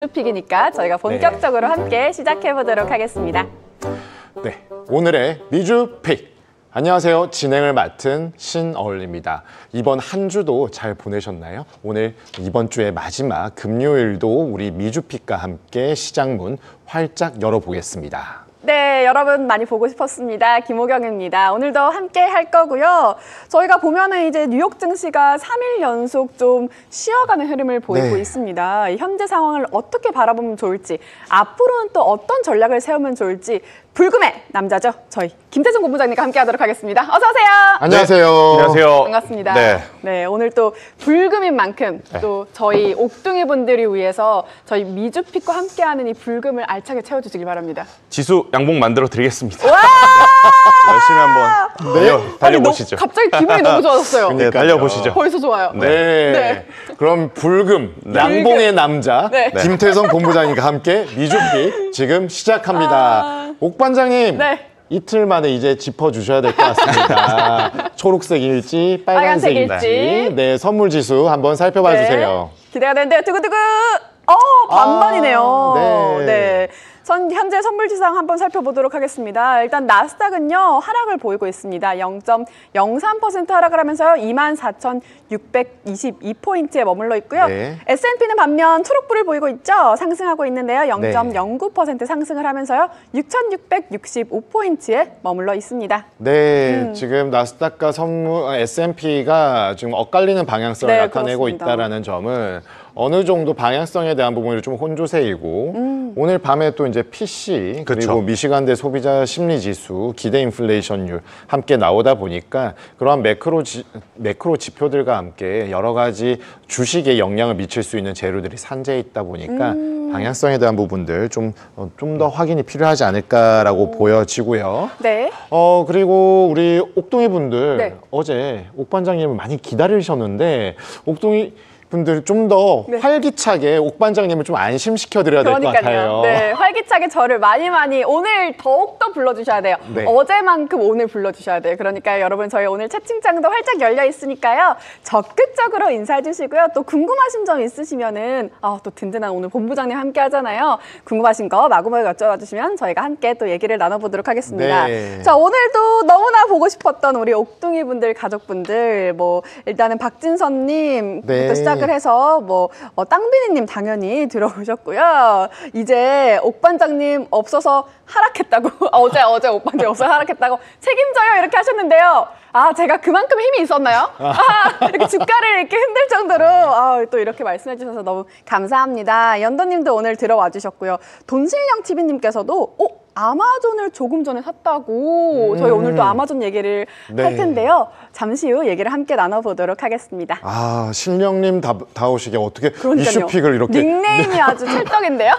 픽이니까 저희가 본격적으로 함께 시작해 보도록 하겠습니다. 네, 오늘의 미주픽. 안녕하세요. 진행을 맡은 신어울입니다. 이번 한 주도 잘 보내셨나요? 오늘 이번 주의 마지막 금요일도 우리 미주픽과 함께 시장문 활짝 열어보겠습니다. 네, 여러분 많이 보고 싶었습니다. 김호경입니다. 오늘도 함께 할 거고요. 저희가 보면은 이제 뉴욕 증시가 3일 연속 좀 쉬어가는 흐름을 보이고 있습니다. 현재 상황을 어떻게 바라보면 좋을지, 앞으로는 또 어떤 전략을 세우면 좋을지 불금의 남자죠. 저희 김태준 본부장님과 함께 하도록 하겠습니다. 어서 오세요. 안녕하세요. 안녕하세요. 반갑습니다. 네. 네, 오늘 또 불금인 만큼 또 저희 옥둥이 분들이 위해서 저희 미주픽과 함께하는 이 불금을 알차게 채워주시길 바랍니다. 지수 양복 만들어 드리겠습니다. 와! 열심히 한번 달려보시죠. 갑자기 기분이 너무 좋아졌어요. 네, 달려보시죠. 벌써 좋아요. 네. 그럼 불금, 양봉의 남자 네. 김태성 본부장님과 함께 미주픽 지금 시작합니다. 옥 반장님. 네. 이틀 만에 이제 짚어주셔야 될 것 같습니다. 초록색일지 빨간색일지 빨간색일지. 네, 선물 지수 한번 살펴봐 주세요. 기대가 되는데요. 두구두구. 반반이네요. 네. 현재 선물지상 한번 살펴보도록 하겠습니다. 일단 나스닥은요, 하락을 보이고 있습니다. 0.03% 하락을 하면서요, 24,622포인트에 머물러 있고요. 네. S&P는 반면 초록불을 보이고 있죠. 상승하고 있는데요. 0.09% 상승을 하면서요, 6,665포인트에 머물러 있습니다. 네, 지금 나스닥과 S&P가 지금 엇갈리는 방향성을 네, 나타내고 그렇습니다. 있다는 점은 어느 정도 방향성에 대한 부분이 좀 혼조세이고 오늘 밤에 또 이제 PC 그리고 그쵸. 미시간대 소비자 심리 지수, 기대 인플레이션율 함께 나오다 보니까 그러한 매크로 지표들과 함께 여러 가지 주식에 영향을 미칠 수 있는 재료들이 산재해 있다 보니까 방향성에 대한 부분들 좀 더 확인이 필요하지 않을까라고 보여지고요. 네. 그리고 우리 옥동이 분들 네. 어제 옥 반장님을 많이 기다리셨는데 옥동이 분들 좀 더 활기차게 옥 반장님을 좀 안심시켜 드려야 될 것 같아요. 네, 활기차게 저를 많이 오늘 더욱더 불러주셔야 돼요. 네. 어제만큼 오늘 불러주셔야 돼요. 그러니까 여러분 저희 오늘 채팅창도 활짝 열려 있으니까요. 적극적으로 인사해 주시고요. 또 궁금하신 점 있으시면은 또 든든한 오늘 본부장님 함께 하잖아요. 궁금하신 거 마구마구 여쭤봐 주시면 저희가 함께 또 얘기를 나눠보도록 하겠습니다. 네. 자, 오늘도 너무나 보고 싶었던 우리 옥둥이 분들, 가족분들, 뭐 일단은 박진선님부터 네. 시작을 해서 땅비니님 당연히 들어오셨고요. 이제 옥 반장님 없어서 하락했다고 어제 옥 반장님 없어서 하락했다고 책임져요 이렇게 하셨는데요. 제가 그만큼 힘이 있었나요? 이렇게 주가를 이렇게 흔들 정도로 또 이렇게 말씀해 주셔서 너무 감사합니다. 연도님도 오늘 들어와 주셨고요. 돈실령 TV님께서도 아마존을 조금 전에 샀다고 저희 오늘 또 아마존 얘기를 할 텐데요. 잠시 후 얘기를 함께 나눠보도록 하겠습니다. 신령님 다오시게 어떻게 그러니까요. 이슈픽을 이렇게 닉네임이 아주 찰떡인데요.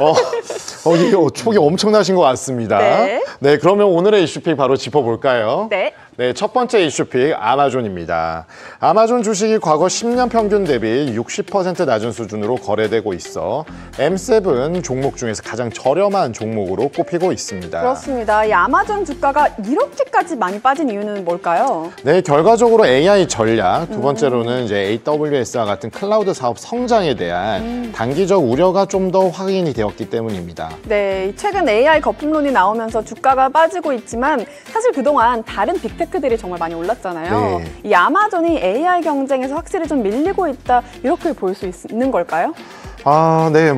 이게 촉이 엄청나신 것 같습니다. 네. 그러면 오늘의 이슈픽 바로 짚어볼까요? 네. 네, 첫 번째 이슈픽 아마존입니다. 아마존 주식이 과거 10년 평균 대비 60% 낮은 수준으로 거래되고 있어 M7 종목 중에서 가장 저렴한 종목으로 꼽히고 있습니다. 그렇습니다. 이 아마존 주가가 이렇게까지 많이 빠진 이유는 뭘까요? 네, 결과적으로 AI 전략, 두 번째로는 이제 AWS와 같은 클라우드 사업 성장에 대한 단기적 우려가 좀 더 확인이 되었기 때문입니다. 네, 최근 AI 거품론이 나오면서 주가가 빠지고 있지만 사실 그동안 다른 빅테크들이 정말 많이 올랐잖아요. 네. 이 아마존이 AI 경쟁에서 확실히 좀 밀리고 있다 이렇게 볼 수 있는 걸까요? 네,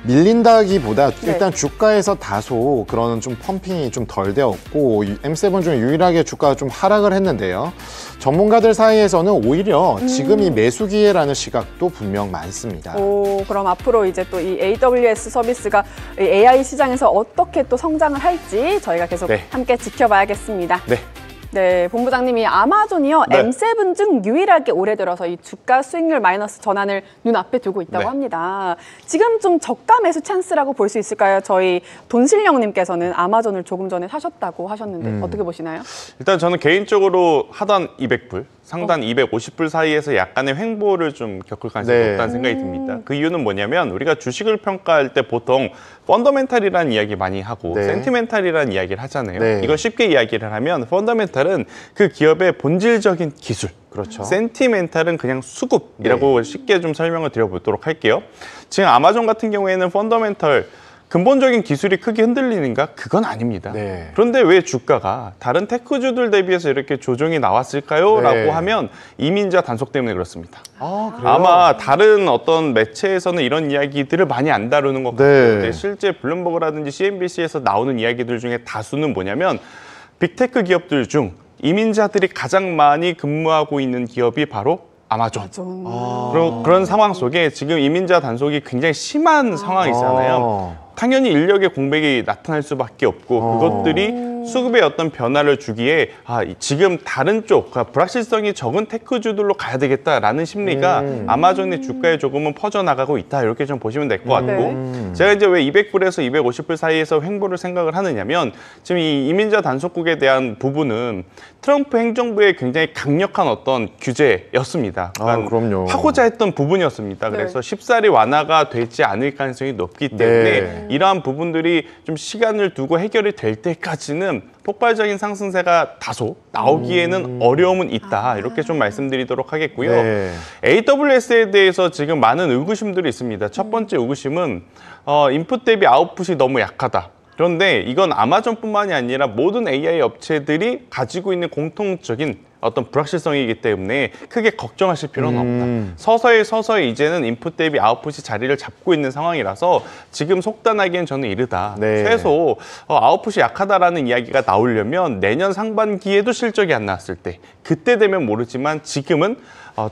밀린다기보다 일단 주가에서 다소 그런 좀 펌핑이 좀 덜 되었고 M7 중에 유일하게 주가가 좀 하락을 했는데요. 전문가들 사이에서는 오히려 지금이 매수 기회라는 시각도 분명 많습니다. 그럼 앞으로 이제 또 이 AWS 서비스가 이 AI 시장에서 어떻게 또 성장을 할지 저희가 계속 함께 지켜봐야겠습니다. 네, 본부장님이 아마존이요, M7 중 유일하게 올해 들어서 이 주가 수익률 마이너스 전환을 눈앞에 두고 있다고 합니다. 지금 좀 저가 매수 찬스라고 볼 수 있을까요? 저희 돈실령님께서는 아마존을 조금 전에 사셨다고 하셨는데 어떻게 보시나요? 일단 저는 개인적으로 하단 200불 상단 250불 사이에서 약간의 횡보를 좀 겪을 가능성이 네. 높다는 생각이 듭니다. 그 이유는 뭐냐면 우리가 주식을 평가할 때 보통 펀더멘탈이라는 이야기 많이 하고 네. 센티멘탈이라는 이야기를 하잖아요. 네. 이걸 쉽게 이야기를 하면 펀더멘탈은 그 기업의 본질적인 기술, 그렇죠. 센티멘탈은 그냥 수급이라고 쉽게 좀 설명을 드려보도록 할게요. 지금 아마존 같은 경우에는 펀더멘탈 근본적인 기술이 크게 흔들리는가? 그건 아닙니다. 네. 그런데 왜 주가가 다른 테크주들 대비해서 이렇게 조정이 나왔을까요? 네. 라고 하면 이민자 단속 때문에 그렇습니다. 아, 그래요? 아마 다른 어떤 매체에서는 이런 이야기들을 많이 안 다루는 것 같아요. 네. 근데 실제 블룸버그라든지 CNBC에서 나오는 이야기들 중에 다수는 뭐냐면 빅테크 기업들 중 이민자들이 가장 많이 근무하고 있는 기업이 바로 아마존. 그런 상황 속에 지금 이민자 단속이 굉장히 심한 상황이잖아요. 당연히 인력의 공백이 나타날 수밖에 없고 그것들이 수급에 어떤 변화를 주기에 지금 다른 쪽, 그러니까 불확실성이 적은 테크주들로 가야 되겠다라는 심리가 아마존의 주가에 조금은 퍼져나가고 있다. 이렇게 좀 보시면 될 것 같고 제가 이제 왜 200불에서 250불 사이에서 횡보를 생각을 하느냐면 지금 이 이민자 단속국에 대한 부분은 트럼프 행정부의 굉장히 강력한 어떤 규제였습니다. 그러니까 그럼요. 하고자 했던 부분이었습니다. 그래서 쉽사리 완화가 되지 않을 가능성이 높기 때문에 네. 이러한 부분들이 좀 시간을 두고 해결이 될 때까지는 폭발적인 상승세가 다소 나오기에는 어려움은 있다. 이렇게 좀 말씀드리도록 하겠고요. 네. AWS에 대해서 지금 많은 의구심들이 있습니다. 첫 번째 의구심은 인풋 대비 아웃풋이 너무 약하다. 그런데 이건 아마존뿐만이 아니라 모든 AI 업체들이 가지고 있는 공통적인 어떤 불확실성이기 때문에 크게 걱정하실 필요는 없다. 서서히 이제는 인풋 대비 아웃풋이 자리를 잡고 있는 상황이라서 지금 속단하기엔 저는 이르다. 네. 최소 아웃풋이 약하다라는 이야기가 나오려면 내년 상반기에도 실적이 안 나왔을 때 그때 되면 모르지만 지금은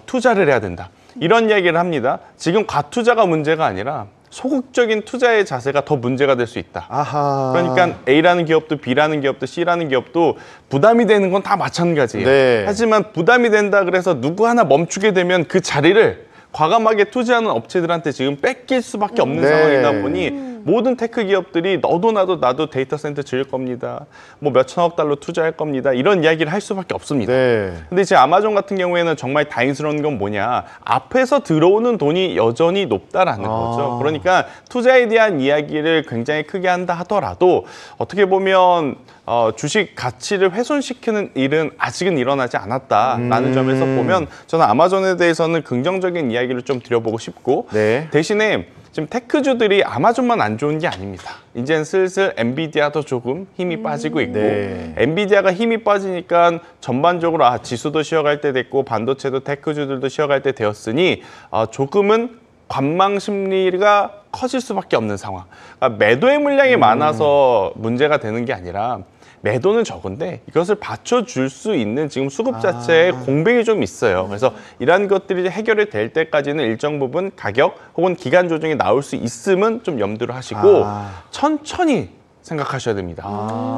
투자를 해야 된다. 이런 이야기를 합니다. 지금 과투자가 문제가 아니라 소극적인 투자의 자세가 더 문제가 될 수 있다. 아하. 그러니까 A라는 기업도 B라는 기업도 C라는 기업도 부담이 되는 건 다 마찬가지예요. 네. 하지만 부담이 된다 그래서 누구 하나 멈추게 되면 그 자리를 과감하게 투자하는 업체들한테 지금 뺏길 수밖에 없는 네. 상황이다 보니 모든 테크 기업들이 너도 나도 데이터 센터 지을 겁니다. 뭐 몇천억 달러 투자할 겁니다. 이런 이야기를 할 수밖에 없습니다. 네. 근데 지금 아마존 같은 경우에는 정말 다행스러운 건 뭐냐. 앞에서 들어오는 돈이 여전히 높다라는 거죠. 그러니까 투자에 대한 이야기를 굉장히 크게 한다 하더라도 어떻게 보면 주식 가치를 훼손시키는 일은 아직은 일어나지 않았다라는 점에서 보면 저는 아마존에 대해서는 긍정적인 이야기를 좀 드려보고 싶고 네. 대신에 지금 테크주들이 아마존만 안 좋은 게 아닙니다. 이젠 슬슬 엔비디아도 조금 힘이 빠지고 있고 네. 엔비디아가 힘이 빠지니까 전반적으로 지수도 쉬어갈 때 됐고 반도체도 테크주들도 쉬어갈 때 되었으니 조금은 관망 심리가 커질 수밖에 없는 상황. 그러니까 매도의 물량이 많아서 문제가 되는 게 아니라 매도는 적은데 이것을 받쳐줄 수 있는 지금 수급 자체에 공백이 좀 있어요. 그래서 이러한 것들이 해결이 될 때까지는 일정 부분 가격 혹은 기간 조정이 나올 수 있음은 좀 염두를 하시고 천천히 생각하셔야 됩니다.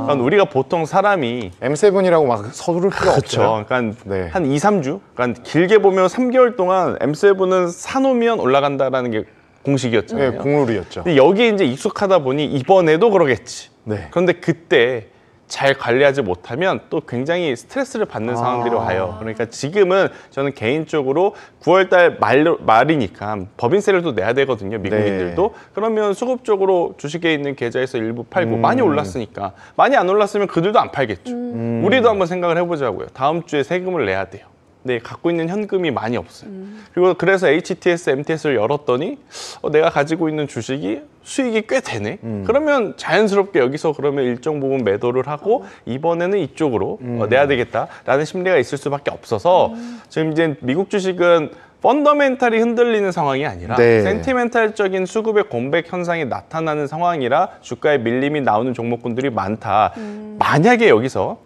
그러니까 우리가 보통 사람이 M7이라고 막 서두를 필요 그렇죠. 없죠. 그러니까 네. 한 2, 3주? 그러니까 길게 보면 3개월 동안 M7은 사놓으면 올라간다라는 게 공식이었잖아요. 네, 국룰이었죠. 근데 여기에 이제 익숙하다 보니 이번에도 그러겠지. 네. 그런데 그때 잘 관리하지 못하면 또 굉장히 스트레스를 받는 상황들이 와요. 그러니까 지금은 저는 개인적으로 9월달 말이니까 법인세를 또 내야 되거든요. 미국인들도. 네. 그러면 수급적으로 주식에 있는 계좌에서 일부 팔고 많이 올랐으니까 많이 안 올랐으면 그들도 안 팔겠죠. 우리도 한번 생각을 해보자고요. 다음 주에 세금을 내야 돼요. 네, 갖고 있는 현금이 많이 없어요. 그리고 그래서 HTS, MTS를 열었더니 내가 가지고 있는 주식이 수익이 꽤 되네. 그러면 자연스럽게 여기서 그러면 일정 부분 매도를 하고 이번에는 이쪽으로 내야 되겠다라는 심리가 있을 수밖에 없어서 지금 이제 미국 주식은 펀더멘탈이 흔들리는 상황이 아니라 네. 센티멘탈적인 수급의 공백 현상이 나타나는 상황이라 주가에 밀림이 나오는 종목군들이 많다. 만약에 여기서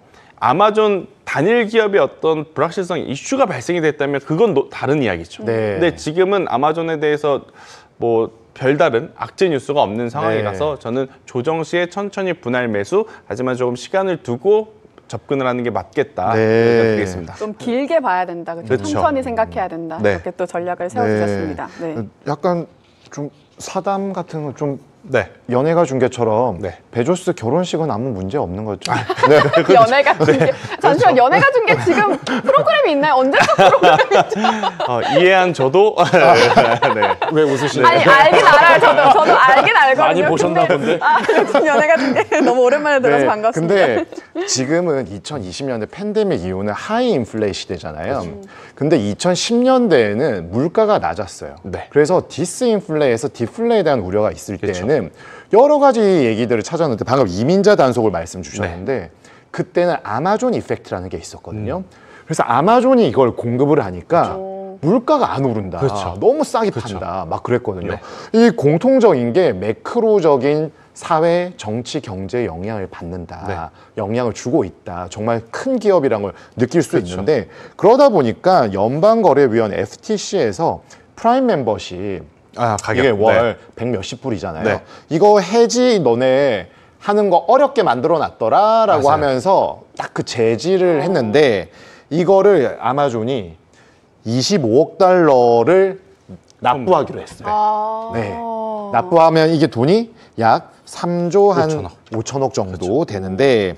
아마존 단일 기업의 어떤 불확실성 이슈가 발생이 됐다면 그건 다른 이야기죠. 네. 근데 지금은 아마존에 대해서 뭐 별다른 악재 뉴스가 없는 상황이라서 저는 조정 시에 천천히 분할 매수, 하지만 조금 시간을 두고 접근을 하는 게 맞겠다. 네. 드리겠습니다. 좀 길게 봐야 된다. 그렇죠? 그렇죠. 천천히 생각해야 된다. 네. 이렇게 또 전략을 세워주셨습니다. 네. 약간 좀 사담 같은 거 좀 네. 연예가 중계처럼 네. 베조스 결혼식은 아무 문제 없는 거죠. 연예가 중계. 잠시만, 연예가 중계 지금 프로그램이 있나요? 언제적 프로그램이죠? 이해한 저도 네. 왜 웃으시나요? 아니, 알긴 알아요. 저도 알긴 알거든요. 많이 보셨나 근데, 본데? 요즘 연예가 중계 너무 오랜만에 들어서 반갑습니다. 근데 지금은 2020년대 팬데믹 이후는 하이 인플레 시대잖아요. 근데 2010년대에는 물가가 낮았어요. 네. 그래서 디스인플레에서 디플레에 대한 우려가 있을 때는 여러 가지 얘기들을 찾았는데 방금 이민자 단속을 말씀 주셨는데 그때는 아마존 이펙트라는 게 있었거든요. 그래서 아마존이 이걸 공급을 하니까 물가가 안 오른다. 그렇죠. 너무 싸게 판다. 막 그랬거든요. 이 공통적인 게 매크로적인 사회, 정치, 경제에 영향을 받는다. 영향을 주고 있다. 정말 큰 기업이라는 걸 느낄 수 있는데 그러다 보니까 연방거래위원 FTC에서 프라임 멤버십 가격. 이게 월 100 몇십 불이잖아요. 네. 이거 해지 너네 하는 거 어렵게 만들어 놨더라라고 맞아요. 하면서 딱 그 제지를 했는데 이거를 아마존이 25억 달러를 납부하기로 했어요. 네. 납부하면 이게 돈이 약 3조 한 5천억 정도 되는데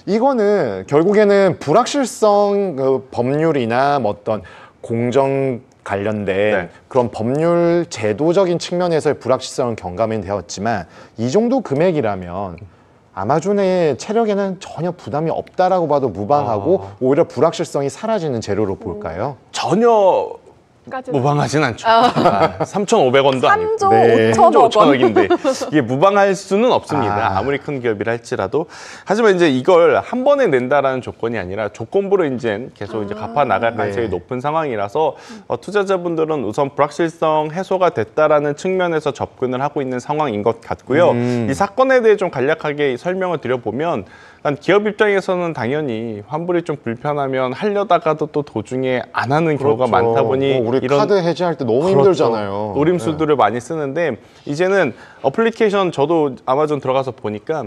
이거는 결국에는 불확실성 그 법률이나 뭐 어떤 공정 관련된 그런 법률 제도적인 측면에서의 불확실성은 경감이 되었지만 이 정도 금액이라면 아마존의 체력에는 전혀 부담이 없다라고 봐도 무방하고 오히려 불확실성이 사라지는 재료로 볼까요? 전혀 무방하진 않죠. 3,500원도 아니고 3조 네. 5천억 원. 5천억인데 이게 무방할 수는 없습니다. 아무리 큰 기업이라 할지라도. 하지만 이제 이걸 한 번에 낸다라는 조건이 아니라 조건부로 이제 계속 이제 갚아 나갈 가능성이 높은 상황이라서 투자자분들은 우선 불확실성 해소가 됐다라는 측면에서 접근을 하고 있는 상황인 것 같고요. 이 사건에 대해 좀 간략하게 설명을 드려보면 기업 입장에서는 당연히 환불이 좀 불편하면 하려다가도 또 도중에 안 하는 경우가 많다 보니 우리 이런 카드 해지할 때 너무 힘들잖아요. 노림수들을 많이 쓰는데 이제는 어플리케이션 저도 아마존 들어가서 보니까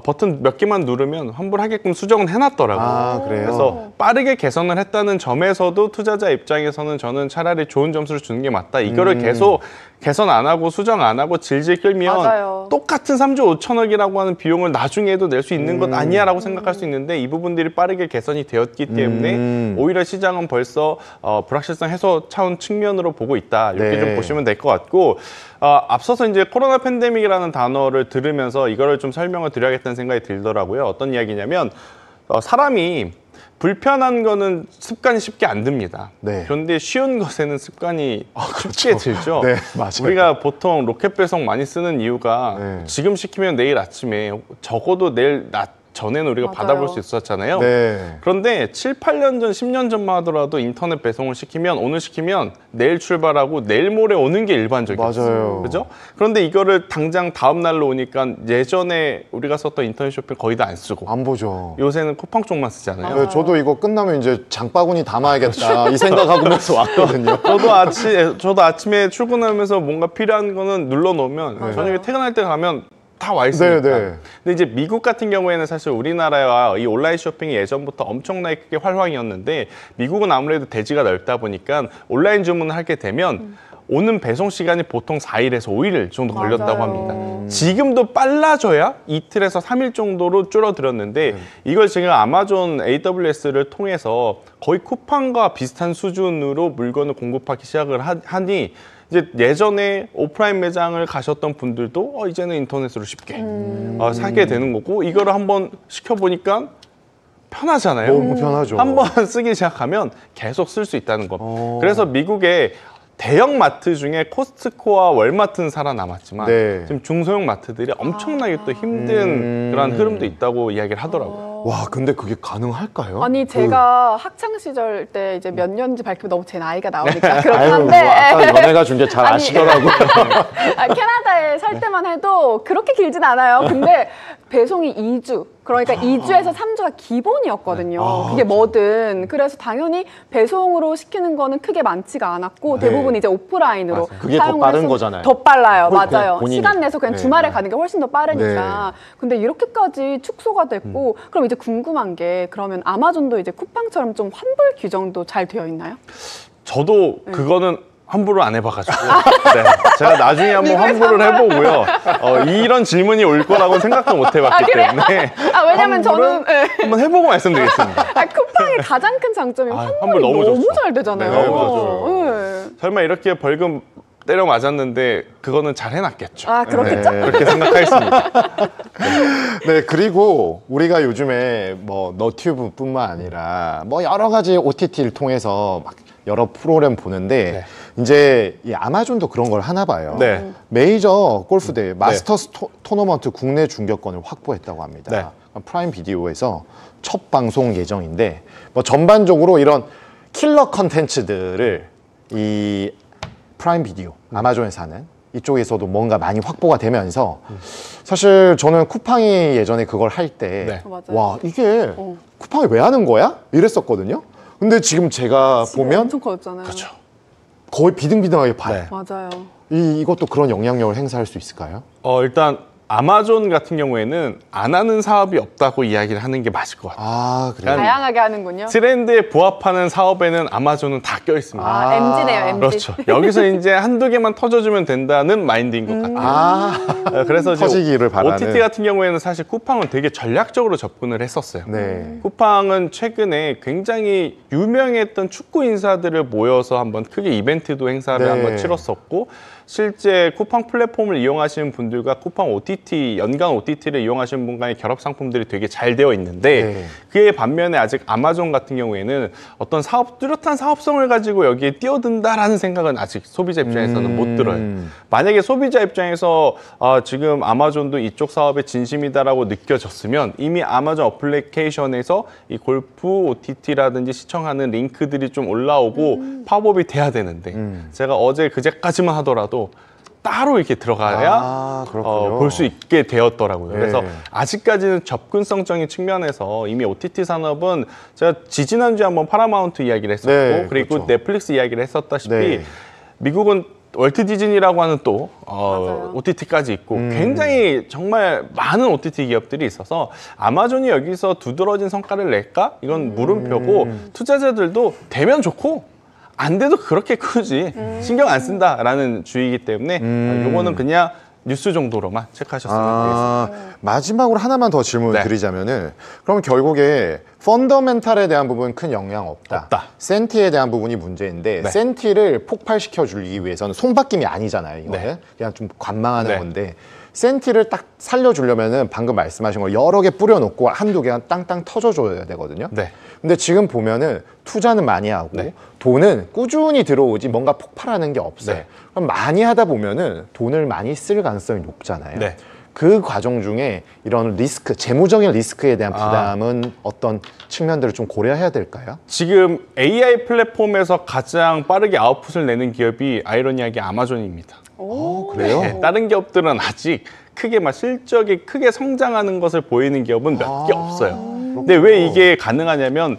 버튼 몇 개만 누르면 환불하게끔 수정은 해놨더라고요. 그래요? 그래서 빠르게 개선을 했다는 점에서도 투자자 입장에서는 저는 차라리 좋은 점수를 주는 게 맞다. 이거를 계속 개선 안 하고 수정 안 하고 질질 끌면 맞아요. 똑같은 3조 5천억이라고 하는 비용을 나중에도 낼 수 있는 것 아니야 라고 생각할 수 있는데 이 부분들이 빠르게 개선이 되었기 때문에 오히려 시장은 벌써 불확실성 해소 차원 측면으로 보고 있다. 이렇게 좀 보시면 될 것 같고 앞서서 이제 코로나 팬데믹이라는 단어를 들으면서 이거를 좀 설명을 드려야겠다는 생각이 들더라고요. 어떤 이야기냐면 사람이 불편한 거는 습관이 쉽게 안 듭니다. 그런데 쉬운 것에는 습관이 쉽게 들죠. 네, 맞아요. 우리가 보통 로켓 배송 많이 쓰는 이유가 지금 시키면 내일 아침에 적어도 내일 낮 전에는 우리가 맞아요. 받아볼 수 있었잖아요. 그런데 7, 8년 전, 10년 전만 하더라도 인터넷 배송을 시키면 오늘 시키면 내일 출발하고 내일 모레 오는 게 일반적이었어요. 맞아요. 그죠? 그런데 이거를 당장 다음 날로 오니까 예전에 우리가 썼던 인터넷 쇼핑 거의 다 안 쓰고 안 보죠. 요새는 쿠팡 쪽만 쓰잖아요. 네, 저도 이거 끝나면 이제 장바구니 담아야겠다 이 생각하면서 왔거든요. 저도 아침에 출근하면서 뭔가 필요한 거는 눌러놓으면 저녁에 퇴근할 때 가면 다 와 있으니까. 근데 이제 미국 같은 경우에는 사실 우리나라와 이 온라인 쇼핑이 예전부터 엄청나게 크게 활황이었는데 미국은 아무래도 대지가 넓다 보니까 온라인 주문을 하게 되면 오는 배송 시간이 보통 4일에서 5일 정도 걸렸다고 합니다. 지금도 빨라져야 이틀에서 3일 정도로 줄어들었는데 이걸 제가 아마존 AWS를 통해서 거의 쿠팡과 비슷한 수준으로 물건을 공급하기 시작을 하니 이제 예전에 오프라인 매장을 가셨던 분들도 이제는 인터넷으로 쉽게 사게 되는 거고 이거를 한번 시켜보니까 편하잖아요. 너무 편하죠. 한번 쓰기 시작하면 계속 쓸 수 있다는 거. 그래서 미국의 대형 마트 중에 코스트코와 월마트는 살아남았지만 지금 중소형 마트들이 엄청나게 또 힘든 그런 흐름도 있다고 이야기를 하더라고요. 와, 근데 그게 가능할까요? 아니 제가 학창 시절 때 이제 몇 년인지 밝히면 너무 제 나이가 나오니까 그렇긴 아유, 한데 아까 연예가 중계 잘 아니, 아시더라고요. 캐나다에 살 때만 해도 그렇게 길진 않아요. 근데 배송이 2주 그러니까 2주에서 3주가 기본이었거든요. 그게 뭐든. 그래서 당연히 배송으로 시키는 거는 크게 많지가 않았고 대부분 이제 오프라인으로 그게 더 사용을 빠른 해서 거잖아요. 더 빨라요. 맞아요. 본인이. 시간 내서 그냥 주말에 가는 게 훨씬 더 빠르니까. 근데 이렇게까지 축소가 됐고 그럼 이제 궁금한 게 그러면 아마존도 이제 쿠팡처럼 좀 환불 규정도 잘 되어 있나요? 저도 그거는 환불을 안 해봐가지고 네, 제가 나중에 한번 환불을 해보고요. 이런 질문이 올 거라고 생각도 못 해봤기 때문에 왜냐면 저는 한번 해보고 말씀드리겠습니다. 쿠팡의 가장 큰 장점이 환불이 환불 너무 너무 좋죠. 잘 되잖아요. 네, 너무 좋죠. 네. 설마 이렇게 벌금 때려 맞았는데 그거는 잘 해놨겠죠. 그렇겠죠? 네. 그렇게 생각하겠습니다. 네, 그리고 우리가 요즘에 뭐 너튜브뿐만 아니라 뭐 여러 가지 OTT를 통해서 막 여러 프로그램 보는데 이제 이 아마존도 그런 걸 하나 봐요. 네. 메이저 골프 대회 마스터스 토너먼트 국내 중계권을 확보했다고 합니다. 네. 프라임 비디오에서 첫 방송 예정인데 뭐 전반적으로 이런 킬러 컨텐츠들을 이 프라임 비디오 아마존에서 하는 이쪽에서도 뭔가 많이 확보가 되면서 사실 저는 쿠팡이 예전에 그걸 할 때 네. 맞아요. 와 이게 쿠팡이 왜 하는 거야? 이랬었거든요. 근데 지금 제가 보면 엄청 커졌잖아요. 그렇죠. 거의 비등비등하게 봐요. 네. 맞아요. 이것도 그런 영향력을 행사할 수 있을까요? 일단 아마존 같은 경우에는 안 하는 사업이 없다고 이야기를 하는 게 맞을 것 같아요. 아 그래요? 다양하게 하는군요. 트렌드에 부합하는 사업에는 아마존은 다 껴있습니다. MG네요, MG. 그렇죠. 여기서 이제 한두 개만 터져주면 된다는 마인드인 것 같아요. 그래서 이제 터지기를 바라는. OTT 같은 경우에는 사실 쿠팡은 되게 전략적으로 접근을 했었어요. 네. 쿠팡은 최근에 굉장히 유명했던 축구 인사들을 모여서 한번 크게 이벤트도 행사를 네. 한번 치렀었고 실제 쿠팡 플랫폼을 이용하시는 분들과 쿠팡 OTT, 연간 OTT를 이용하시는 분 간의 결합 상품들이 되게 잘 되어 있는데 네. 그에 반면에 아직 아마존 같은 경우에는 어떤 뚜렷한 사업성을 가지고 여기에 뛰어든다라는 생각은 아직 소비자 입장에서는 못 들어요. 만약에 소비자 입장에서 지금 아마존도 이쪽 사업에 진심이다라고 느껴졌으면 이미 아마존 어플리케이션에서 이 골프 OTT라든지 시청하는 링크들이 좀 올라오고 팝업이 돼야 되는데 제가 어제 그제까지만 하더라도 따로 이렇게 들어가야 그렇군요. 볼 수 있게 되었더라고요. 네. 그래서 아직까지는 접근성적인 측면에서 이미 OTT 산업은 제가 지지난주에 한번 파라마운트 이야기를 했었고 네, 그리고 그렇죠. 넷플릭스 이야기를 했었다시피 네. 미국은 월트 디즈니라고 하는 또 맞아요. OTT까지 있고 굉장히 정말 많은 OTT 기업들이 있어서 아마존이 여기서 두드러진 성과를 낼까? 이건 물음표고 투자자들도 되면 좋고 안 돼도 그렇게 크지 신경 안 쓴다라는 주의이기 때문에 요거는 그냥 뉴스 정도로만 체크하셨으면 되겠습니다. 마지막으로 하나만 더 질문을 네. 드리자면은 그럼 결국에 펀더멘탈에 대한 부분은 큰 영향 없다. 센티에 대한 부분이 문제인데 네. 센티를 폭발시켜 주기 위해서는 손바뀜이 아니잖아요. 이거는 네. 그냥 좀 관망하는 네. 건데 센티를 딱 살려주려면은 방금 말씀하신 걸 여러 개 뿌려놓고 한두 개가 땅땅 터져줘야 되거든요. 네. 근데 지금 보면은 투자는 많이 하고 네. 돈은 꾸준히 들어오지 뭔가 폭발하는 게 없어요. 네. 그럼 많이 하다 보면은 돈을 많이 쓸 가능성이 높잖아요. 네. 그 과정 중에 이런 리스크, 재무적인 리스크에 대한 부담은 어떤 측면들을 좀 고려해야 될까요? 지금 AI 플랫폼에서 가장 빠르게 아웃풋을 내는 기업이 아이러니하게 아마존입니다. 그래요? 네, 다른 기업들은 아직 크게 막 실적이 크게 성장하는 것을 보이는 기업은 몇 개 없어요. 근데 왜 이게 가능하냐면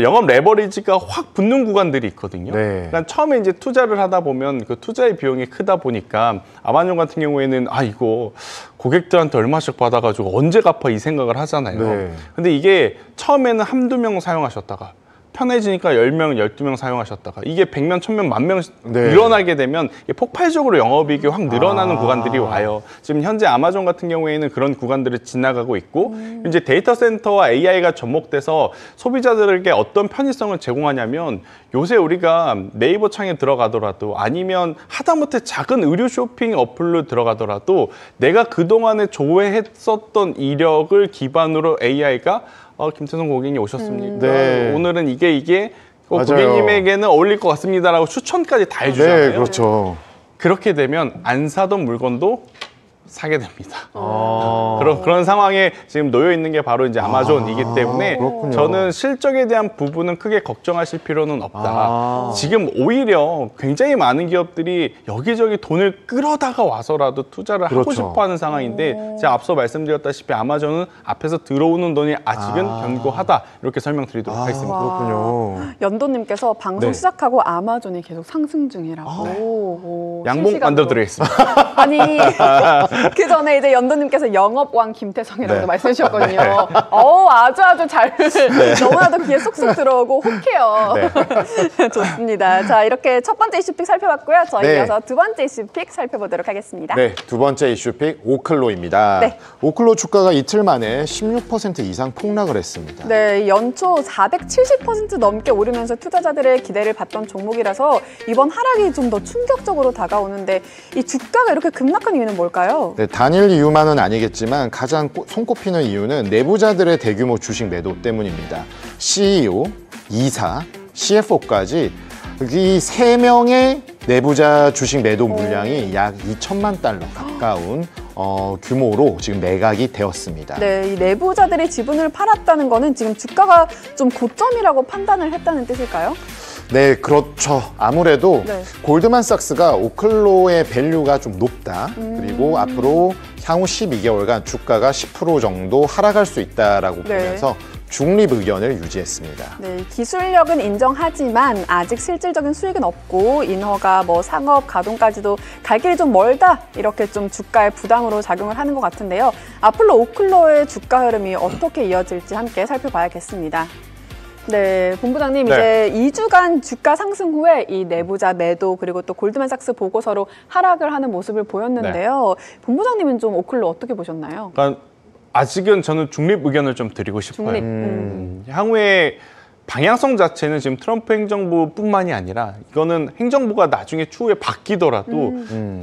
영업 레버리지가 확 붙는 구간들이 있거든요. 네. 그러니까 처음에 이제 투자를 하다 보면 그 투자의 비용이 크다 보니까 아마존 같은 경우에는 이거 고객들한테 얼마씩 받아가지고 언제 갚아 이 생각을 하잖아요. 네. 근데 이게 처음에는 한두 명 사용하셨다가 편해지니까 10명, 12명 사용하셨다가 이게 100명, 1000명, 1000명 네. 늘어나게 되면 이게 폭발적으로 영업이익이 확 늘어나는 구간들이 와요. 지금 현재 아마존 같은 경우에는 그런 구간들을 지나가고 있고 이제 데이터 센터와 AI가 접목돼서 소비자들에게 어떤 편의성을 제공하냐면 요새 우리가 네이버 창에 들어가더라도 아니면 하다못해 작은 의류 쇼핑 어플로 들어가더라도 내가 그동안에 조회했었던 이력을 기반으로 AI가 김태성 고객님 오셨습니까? 네. 오늘은 이게 맞아요. 고객님에게는 어울릴 것 같습니다라고 추천까지 다 해주잖아요. 네, 그렇죠. 그렇게 되면 안 사던 물건도 사게 됩니다. 아. 그런 상황에 지금 놓여 있는 게 바로 이제 아마존이기 때문에 그렇군요. 저는 실적에 대한 부분은 크게 걱정하실 필요는 없다. 지금 오히려 굉장히 많은 기업들이 여기저기 돈을 끌어다가 와서라도 투자를 하고 그렇죠. 싶어하는 상황인데 제가 앞서 말씀드렸다시피 아마존은 앞에서 들어오는 돈이 아직은 견고하다 이렇게 설명드리도록 하겠습니다. 그렇군요. 연도님께서 방송 네. 시작하고 아마존이 계속 상승 중이라고. 양봉 실시간으로. 만들어드리겠습니다. 아니 그 전에 이제 연도님께서 영업왕 김태성이라고 네. 말씀해 주셨거든요. 아주 잘 너무나도 귀에 쏙쏙 들어오고 혹해요. 좋습니다. 자, 이렇게 첫 번째 이슈픽 살펴봤고요. 저희 네. 이어서 두 번째 이슈픽 살펴보도록 하겠습니다. 네, 두 번째 이슈픽 오클로입니다. 네. 오클로 주가가 이틀 만에 16% 이상 폭락을 했습니다. 네, 연초 470% 넘게 오르면서 투자자들의 기대를 받던 종목이라서 이번 하락이 좀 더 충격적으로 다가오는데 이 주가가 이렇게 급락한 이유는 뭘까요? 네, 단일 이유만은 아니겠지만 가장 손꼽히는 이유는 내부자들의 대규모 주식 매도 때문입니다. CEO, 이사, CFO까지 이 3명의 내부자 주식 매도 물량이 약 2천만 달러 가까운 규모로 지금 매각이 되었습니다. 네, 이 내부자들이 지분을 팔았다는 거는 지금 주가가 좀 고점이라고 판단을 했다는 뜻일까요? 네, 그렇죠. 아무래도 네. 골드만삭스가 오클로의 밸류가 좀 높다. 그리고 앞으로 향후 12개월간 주가가 10% 정도 하락할 수 있다라고 네. 보면서 중립 의견을 유지했습니다. 네, 기술력은 인정하지만 아직 실질적인 수익은 없고 인허가, 상업 가동까지도 갈 길이 좀 멀다 이렇게 좀 주가에 부담으로 작용을 하는 것 같은데요. 앞으로 오클로의 주가 흐름이 어떻게 이어질지 함께 살펴봐야겠습니다. 네, 본부장님 네. 이제 2주간 주가 상승 후에 이 내부자 매도 그리고 또 골드만삭스 보고서로 하락을 하는 모습을 보였는데요. 본부장님은 좀 오클로 어떻게 보셨나요? 그러니까 아직은 저는 중립 의견을 좀 드리고 싶어요. 중립. 향후의 방향성 자체는 지금 트럼프 행정부뿐만이 아니라 이거는 행정부가 나중에 추후에 바뀌더라도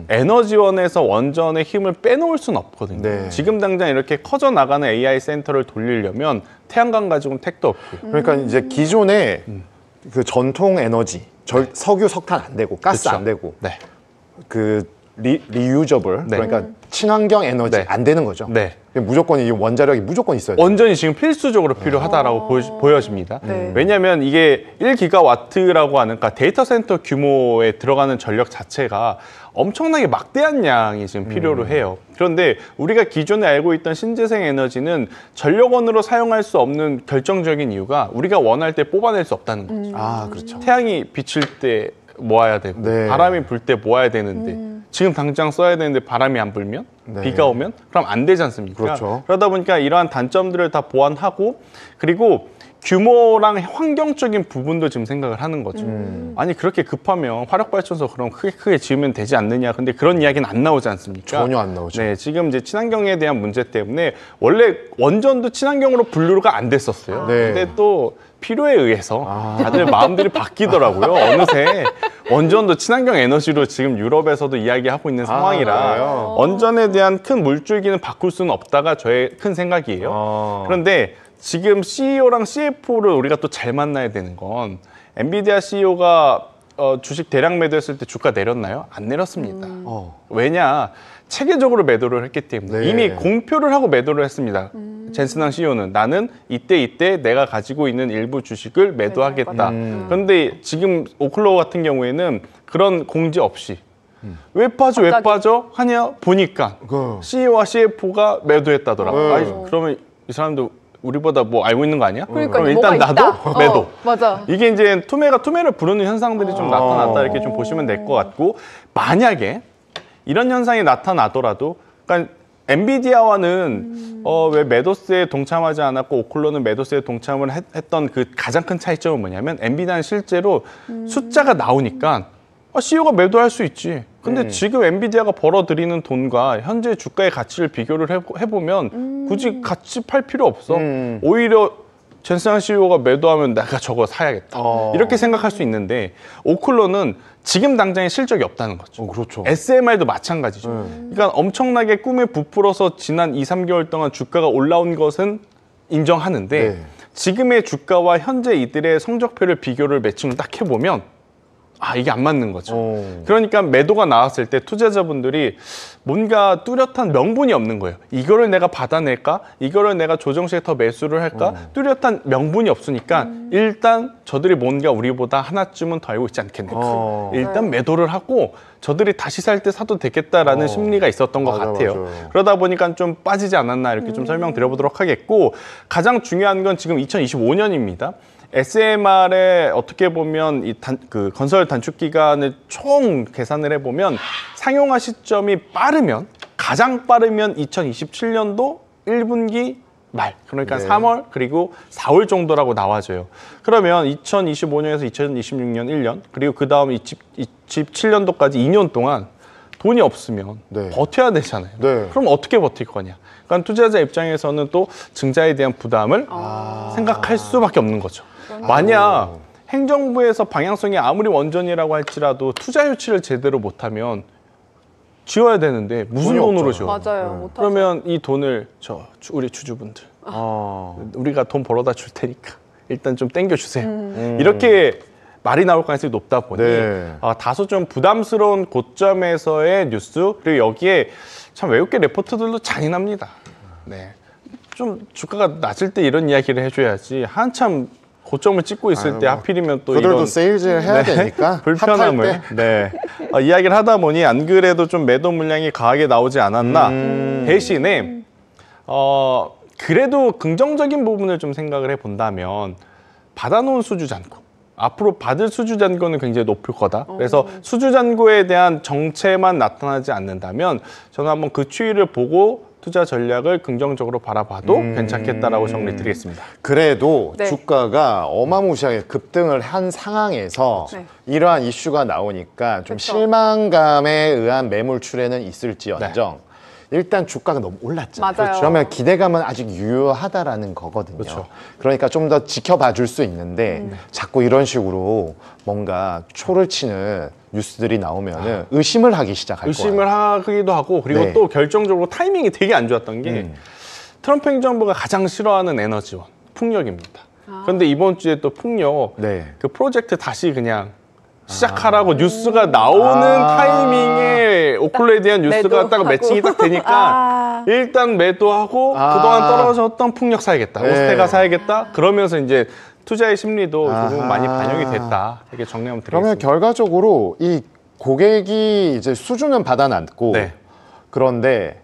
에너지원에서 원전의 힘을 빼놓을 수는 없거든요. 네. 지금 당장 이렇게 커져 나가는 AI 센터를 돌리려면 태양광 가지고는 택도 없고요. 그러니까 이제 기존의 그 전통 에너지, 석유, 석탄 안 되고 가스 그쵸. 안 되고 네. 그 리유저블 네. 그러니까 친환경 에너지 네. 안 되는 거죠. 네. 무조건 이 원자력이 무조건 있어야 돼요. 원전이 지금 필수적으로 필요하다라고 보여집니다. 네. 왜냐하면 이게 1기가와트라고 하는 그러니까 데이터 센터 규모에 들어가는 전력 자체가 엄청나게 막대한 양이 지금 필요로 해요. 그런데 우리가 기존에 알고 있던 신재생 에너지는 전력원으로 사용할 수 없는 결정적인 이유가 우리가 원할 때 뽑아낼 수 없다는 거죠. 아, 그렇죠. 태양이 비칠 때 모아야 되고 네. 바람이 불 때 모아야 되는데 지금 당장 써야 되는데 바람이 안 불면 네. 비가 오면 그럼 안 되지 않습니까? 그렇죠. 그러다 보니까 이러한 단점들을 다 보완하고 그리고 규모랑 환경적인 부분도 지금 생각을 하는 거죠. 아니 그렇게 급하면 화력발전소 그럼 크게 지으면 되지 않느냐. 근데 그런 이야기는 안 나오지 않습니까? 전혀 안 나오죠. 네, 지금 이제 친환경에 대한 문제 때문에 원래 원전도 친환경으로 분류가 안 됐었어요. 네. 근데 또 필요에 의해서 다들 마음들이 바뀌더라고요. 어느새 원전도 친환경 에너지로 지금 유럽에서도 이야기하고 있는 상황이라 그래요? 원전에 대한 큰 물줄기는 바꿀 수는 없다가 저의 큰 생각이에요. 그런데 지금 CEO랑 CFO를 우리가 또 잘 만나야 되는 건 엔비디아 CEO가 주식 대량 매도했을 때 주가 내렸나요? 안 내렸습니다. 왜냐? 체계적으로 매도를 했기 때문에 네. 이미 공표를 하고 매도를 했습니다. 젠슨항 CEO는 나는 이때 내가 가지고 있는 일부 주식을 매도하겠다. 그런데 지금 오클로 같은 경우에는 그런 공지 없이 왜 빠져 하냐 보니까 그. CEO와 CFO가 매도했다더라고요. 네. 아니, 그러면 이 사람도 우리보다 뭐 알고 있는 거 아니야? 그러니까 그럼 일단 뭐가 나도 있다. 매도. 맞아. 이게 이제 투매를 부르는 현상들이 좀 나타났다 이렇게 좀 보시면 될 것 같고 만약에 이런 현상이 나타나더라도 그러니까 엔비디아와는 왜 매도세에 동참하지 않았고 오클로는 매도세에 동참을 했던 그 가장 큰 차이점은 뭐냐면 엔비디아는 실제로 숫자가 나오니까 CEO가 매도할 수 있지. 근데 지금 엔비디아가 벌어들이는 돈과 현재 주가의 가치를 비교를 해보면 굳이 같이 팔 필요 없어. 오히려 젠슨항 CEO가 매도하면 내가 저거 사야겠다. 이렇게 생각할 수 있는데 오클로는 지금 당장에 실적이 없다는 거죠. 그렇죠. SMR도 마찬가지죠. 그러니까 엄청나게 꿈에 부풀어서 지난 2, 3개월 동안 주가가 올라온 것은 인정하는데 네. 지금의 주가와 현재 이들의 성적표를 비교를 매칭을 딱 해보면 이게 안 맞는 거죠. 그러니까 매도가 나왔을 때 투자자분들이 뭔가 뚜렷한 명분이 없는 거예요. 이거를 내가 받아낼까? 이거를 내가 조정시에 더 매수를 할까? 뚜렷한 명분이 없으니까 일단 저들이 뭔가 우리보다 하나쯤은 더 알고 있지 않겠는가. 일단 매도를 하고 저들이 다시 살 때 사도 되겠다라는 심리가 있었던 것 같아요. 맞아요. 그러다 보니까 좀 빠지지 않았나 이렇게 좀 설명드려보도록 하겠고 가장 중요한 건 지금 2025년입니다. SMR에 어떻게 보면 그 건설 단축 기간을 총 계산을 해보면 상용화 시점이 빠르면 가장 빠르면 2027년도 1분기 말, 그러니까 네. 3월 그리고 4월 정도라고 나와져요. 그러면 2025년에서 2026년 1년, 그리고 그 다음 27년도까지 2년 동안 돈이 없으면 네. 버텨야 되잖아요. 네. 그럼 어떻게 버틸 거냐? 그러니까 투자자 입장에서는 또 증자에 대한 부담을 생각할 수밖에 없는 거죠. 만약 행정부에서 방향성이 아무리 원전이라고 할지라도 투자 유치를 제대로 못하면 지어야 되는데 무슨 돈이 돈으로 없잖아요. 지어? 맞아요. 못하죠. 그러면 이 돈을 우리 주주분들 우리가 돈 벌어다 줄 테니까 일단 좀 땡겨주세요. 이렇게 말이 나올 가능성이 높다 보니 네. 다소 좀 부담스러운 고점에서의 뉴스, 그리고 여기에 참 외국계 레포트들도 잔인합니다. 네, 좀 주가가 낮을 때 이런 이야기를 해줘야지 한참 고점을 찍고 있을 때 하필이면 또 그들도 이런 세일즈를 해야 되니까 불편함을 핫할 때. 네 이야기를 하다 보니 안 그래도 좀 매도 물량이 강하게 나오지 않았나. 대신에 그래도 긍정적인 부분을 좀 생각을 해본다면 받아놓은 수주 잔고, 앞으로 받을 수주 잔고는 굉장히 높을 거다. 그래서 수주 잔고에 대한 정체만 나타나지 않는다면 저는 한번 그 추이를 보고 투자 전략을 긍정적으로 바라봐도 괜찮겠다라고 정리 드리겠습니다. 그래도 네. 주가가 어마무시하게 급등을 한 상황에서 네. 이러한 이슈가 나오니까 좀 그쵸. 실망감에 의한 매물 출회는 있을지언정 일단 주가가 너무 올랐잖아요. 맞아요. 그러면 기대감은 아직 유효하다라는 거거든요. 그렇죠. 그러니까 좀 더 지켜봐 줄 수 있는데 자꾸 이런 식으로 뭔가 초를 치는 뉴스들이 나오면은 의심을 하기 시작할 거예요. 의심을 하기도 하고, 그리고 네. 또 결정적으로 타이밍이 되게 안 좋았던 게 트럼프 행정부가 가장 싫어하는 에너지원, 풍력입니다. 그런데 이번 주에 또 풍력 네. 그 프로젝트 다시 그냥 시작하라고 뉴스가 나오는 타이밍에 오클레에 대한 뉴스가 딱 매도하고. 매칭이 딱 되니까 일단 매도하고 그동안 떨어졌던 풍력 사야겠다, 네. 오스테가 사야겠다, 그러면서 이제 투자의 심리도 조금 많이 반영이 됐다, 이렇게 정리하면 그러면 되겠습니다. 결과적으로 이 고객이 이제 수주는 받아놨고 네. 그런데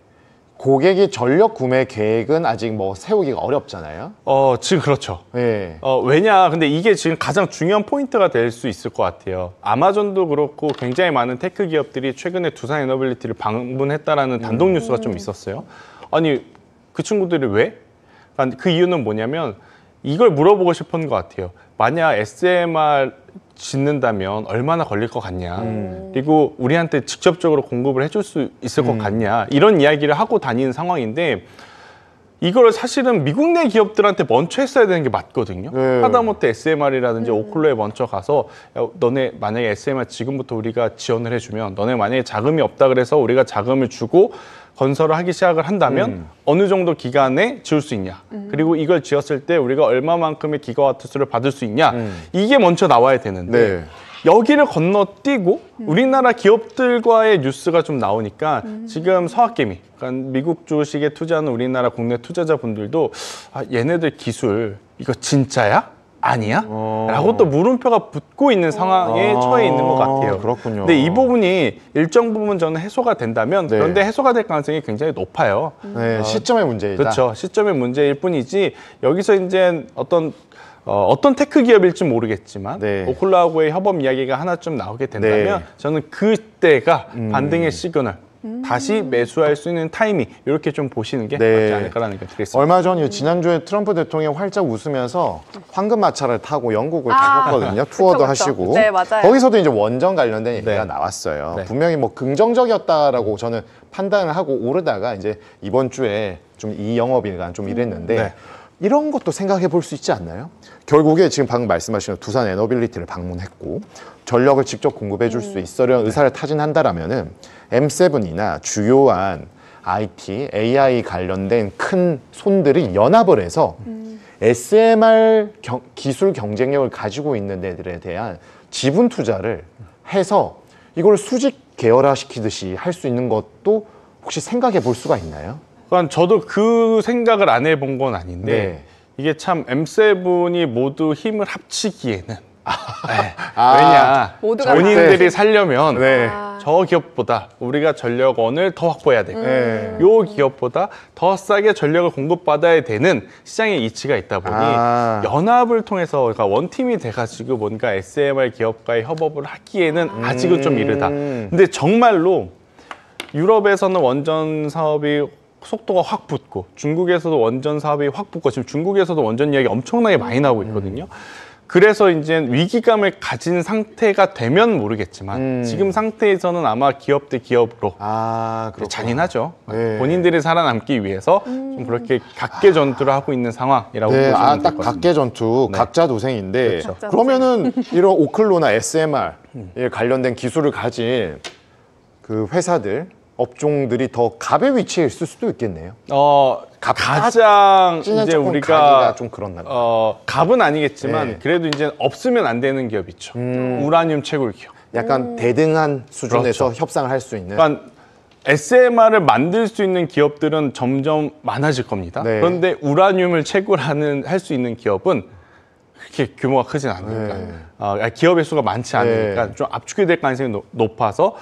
고객이 전력 구매 계획은 아직 뭐 세우기가 어렵잖아요. 지금 그렇죠. 예. 왜냐, 근데 이게 지금 가장 중요한 포인트가 될 수 있을 것 같아요. 아마존도 그렇고 굉장히 많은 테크 기업들이 최근에 두산 에너빌리티를 방문했다라는 단독 뉴스가 좀 있었어요. 아니, 그 친구들이 왜? 그 이유는 뭐냐면 이걸 물어보고 싶은 것 같아요. 만약 SMR 짓는다면 얼마나 걸릴 것 같냐, 그리고 우리한테 직접적으로 공급을 해줄 수 있을 것 같냐, 이런 이야기를 하고 다니는 상황인데 이걸 사실은 미국 내 기업들한테 먼저 했어야 되는 게 맞거든요. 네. 하다못해 SMR이라든지 오클로에 먼저 가서 야, 너네 만약에 SMR 지금부터 우리가 지원을 해주면, 너네 만약에 자금이 없다 그래서 우리가 자금을 주고 건설을 하기 시작을 한다면 어느 정도 기간에 지을 수 있냐, 그리고 이걸 지었을 때 우리가 얼마만큼의 기가와트 수를 받을 수 있냐, 이게 먼저 나와야 되는데 네. 여기를 건너뛰고 우리나라 기업들과의 뉴스가 좀 나오니까 지금 서학개미, 그러니까 미국 주식에 투자하는 우리나라 국내 투자자분들도 얘네들 기술 이거 진짜야? 아니야? 라고 또 물음표가 붙고 있는 상황에 처해 있는 것 같아요. 그렇군요. 근데 이 부분이 일정 부분 저는 해소가 된다면, 네. 그런데 해소가 될 가능성이 굉장히 높아요. 네, 시점의 문제이다. 그렇죠. 시점의 문제일 뿐이지 여기서 이제 어떤 테크 기업일지 모르겠지만 네. 오클라하고의 협업 이야기가 하나쯤 나오게 된다면 네. 저는 그때가 반등의 시그널, 다시 매수할 수 있는 타이밍, 이렇게 좀 보시는 게 네. 맞지 않을까라는 의견 드리겠습니다. 얼마 전 지난주에 트럼프 대통령이 활짝 웃으면서 황금마차를 타고 영국을 가셨거든요. 투어도 그쵸. 하시고. 네, 맞아요. 거기서도 이제 원전 관련된 얘기가 네. 나왔어요. 네. 분명히 뭐 긍정적이었다라고 저는 판단을 하고 오르다가 이제 이번 주에 좀 이 영업일간 좀 이랬는데 네. 이런 것도 생각해 볼 수 있지 않나요? 결국에 지금 방금 말씀하신 두산 에너빌리티를 방문했고 전력을 직접 공급해 줄 수 있으려는 의사를 타진한다라면은 M7이나 주요한 IT, AI 관련된 큰 손들이 연합을 해서 SMR 기술 경쟁력을 가지고 있는 데들에 대한 지분 투자를 해서 이걸 수직 계열화시키듯이 할 수 있는 것도 혹시 생각해 볼 수가 있나요? 그러니까 저도 그 생각을 안 해본 건 아닌데 네. 이게 참 M7이 모두 힘을 합치기에는 네. 왜냐, 모두가 본인들이 살려면 네. 저 기업보다 우리가 전력원을 더 확보해야 되고 네. 요 기업보다 더 싸게 전력을 공급받아야 되는 시장의 이치가 있다 보니 연합을 통해서, 그러니까 원팀이 돼가지고 뭔가 SMR 기업과의 협업을 하기에는 아직은 좀 이르다. 근데 정말로 유럽에서는 원전 사업이 속도가 확 붙고 중국에서도 원전 사업이 확 붙고 지금 중국에서도 원전 이야기 엄청나게 많이 나오고 있거든요. 그래서 이제 위기감을 가진 상태가 되면 모르겠지만 지금 상태에서는 아마 기업 대 기업으로 잔인하죠. 네. 본인들이 살아남기 위해서 좀 그렇게 각계 전투를 하고 있는 상황이라고 네, 보시면 될 딱 것 같습니다. 각계 전투, 네. 각자 도생인데 그렇죠. 그러면은 이런 오클로나 SMR에 관련된 기술을 가진 그 회사들, 업종들이 더 갑의 위치에 있을 수도 있겠네요. 가장 찌는 이제 조금 우리가 가기가 좀 그렇나 봐요. 갑은 아니겠지만 네. 그래도 이제 없으면 안 되는 기업 있죠. 우라늄 채굴 기업. 약간 대등한 수준에서 그렇죠. 협상을 할 수 있는. 그러니까 SMR을 만들 수 있는 기업들은 점점 많아질 겁니다. 네. 그런데 우라늄을 채굴하는 할 수 있는 기업은 그렇게 규모가 크진 않으니까 기업의 수가 많지 않으니까 네. 좀 압축이 될 가능성이 높아서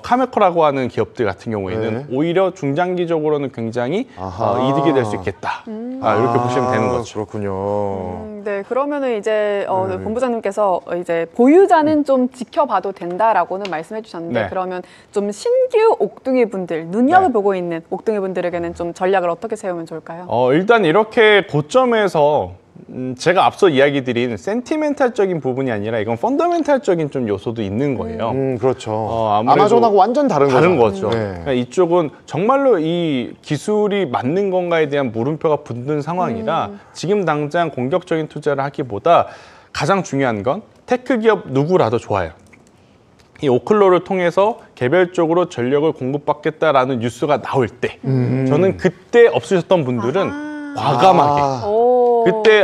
카메코라고 하는 기업들 같은 경우에는 오히려 중장기적으로는 굉장히 이득이 될 수 있겠다. 이렇게 보시면 되는 거죠. 그렇군요. 네, 그러면은 이제 본부장님께서 이제 보유자는 좀 지켜봐도 된다라고는 말씀해 주셨는데 네. 그러면 좀 신규 옥둥이 분들, 눈여겨보고 있는 옥둥이 분들에게는 좀 전략을 어떻게 세우면 좋을까요? 일단 이렇게 고점에서 제가 앞서 이야기 드린 센티멘탈적인 부분이 아니라 이건 펀더멘탈적인 좀 요소도 있는 거예요. 그렇죠. 아무래도 아마존하고 완전 다른 거죠. 네. 그러니까 이쪽은 정말로 이 기술이 맞는 건가에 대한 물음표가 붙는 상황이라 지금 당장 공격적인 투자를 하기보다 가장 중요한 건 테크 기업 누구라도 좋아요. 이 오클로를 통해서 개별적으로 전력을 공급받겠다라는 뉴스가 나올 때 저는 그때 없으셨던 분들은 과감하게 그때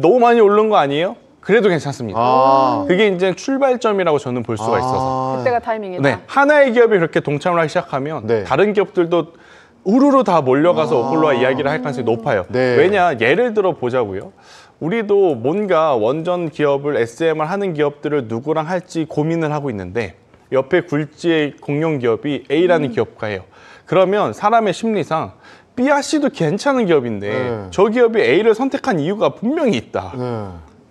너무 많이 오른 거 아니에요? 그래도 괜찮습니다. 그게 이제 출발점이라고 저는 볼 수가 있어서. 그때가 타이밍이다. 네, 하나의 기업이 그렇게 동참을 하기 시작하면 네. 다른 기업들도 우르르 다 몰려가서 오클로와 이야기를 할 가능성이 높아요. 네. 왜냐, 예를 들어 보자고요. 우리도 뭔가 원전 기업을 SMR 하는 기업들을 누구랑 할지 고민을 하고 있는데 옆에 굴지의 공룡 기업이 A라는 기업과 해요. 그러면 사람의 심리상 B씨도 괜찮은 기업인데 저 기업이 A를 선택한 이유가 분명히 있다.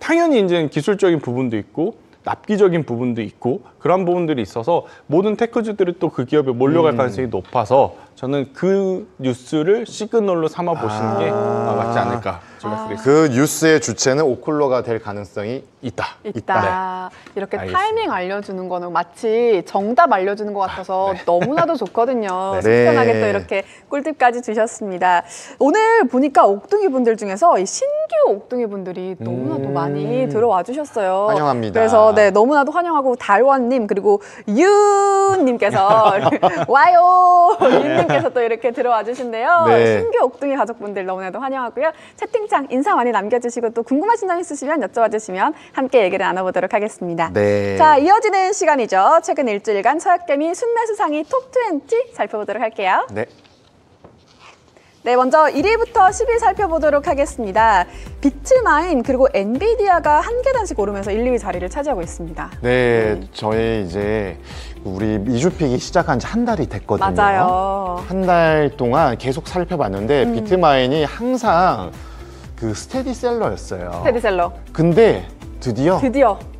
당연히 이제 기술적인 부분도 있고 납기적인 부분도 있고 그런 부분들이 있어서 모든 테크주들이 또 그 기업에 몰려갈 가능성이 높아서 저는 그 뉴스를 시그널로 삼아 보시는 게 맞지 않을까 생각드리겠습니다. 그 뉴스의 주체는 오클로가 될 가능성이 있다. 있다. 이렇게 알겠습니다. 타이밍 알려주는 거는 마치 정답 알려주는 것 같아서 너무나도 좋거든요. 네. 시원하게 또 이렇게 꿀팁까지 주셨습니다. 오늘 보니까 옥둥이 분들 중에서 이 신규 옥둥이 분들이 너무나도 많이 들어와 주셨어요. 환영합니다. 그래서 네, 너무나도 환영하고 달원님 그리고 윤님께서 와요 윤님께서 또 이렇게 들어와 주신대요. 네. 신규 옥둥이 가족분들 너무나도 환영하고요. 채팅창 인사 많이 남겨주시고 또 궁금하신 점 있으시면 여쭤봐 주시면 함께 얘기를 나눠보도록 하겠습니다. 네. 자, 이어지는 시간이죠. 최근 일주일간 서학개미 순매수 상위 톱20 살펴보도록 할게요. 네. 네, 먼저 1위부터 10위 살펴보도록 하겠습니다. 비트마인 그리고 엔비디아가 한 계단씩 오르면서 1, 2위 자리를 차지하고 있습니다. 네, 저희 이제 우리 미주픽이 시작한 지 한 달이 됐거든요. 맞아요. 한 달 동안 계속 살펴봤는데 비트마인이 항상 그 스테디셀러였어요. 스테디셀러. 근데 드디어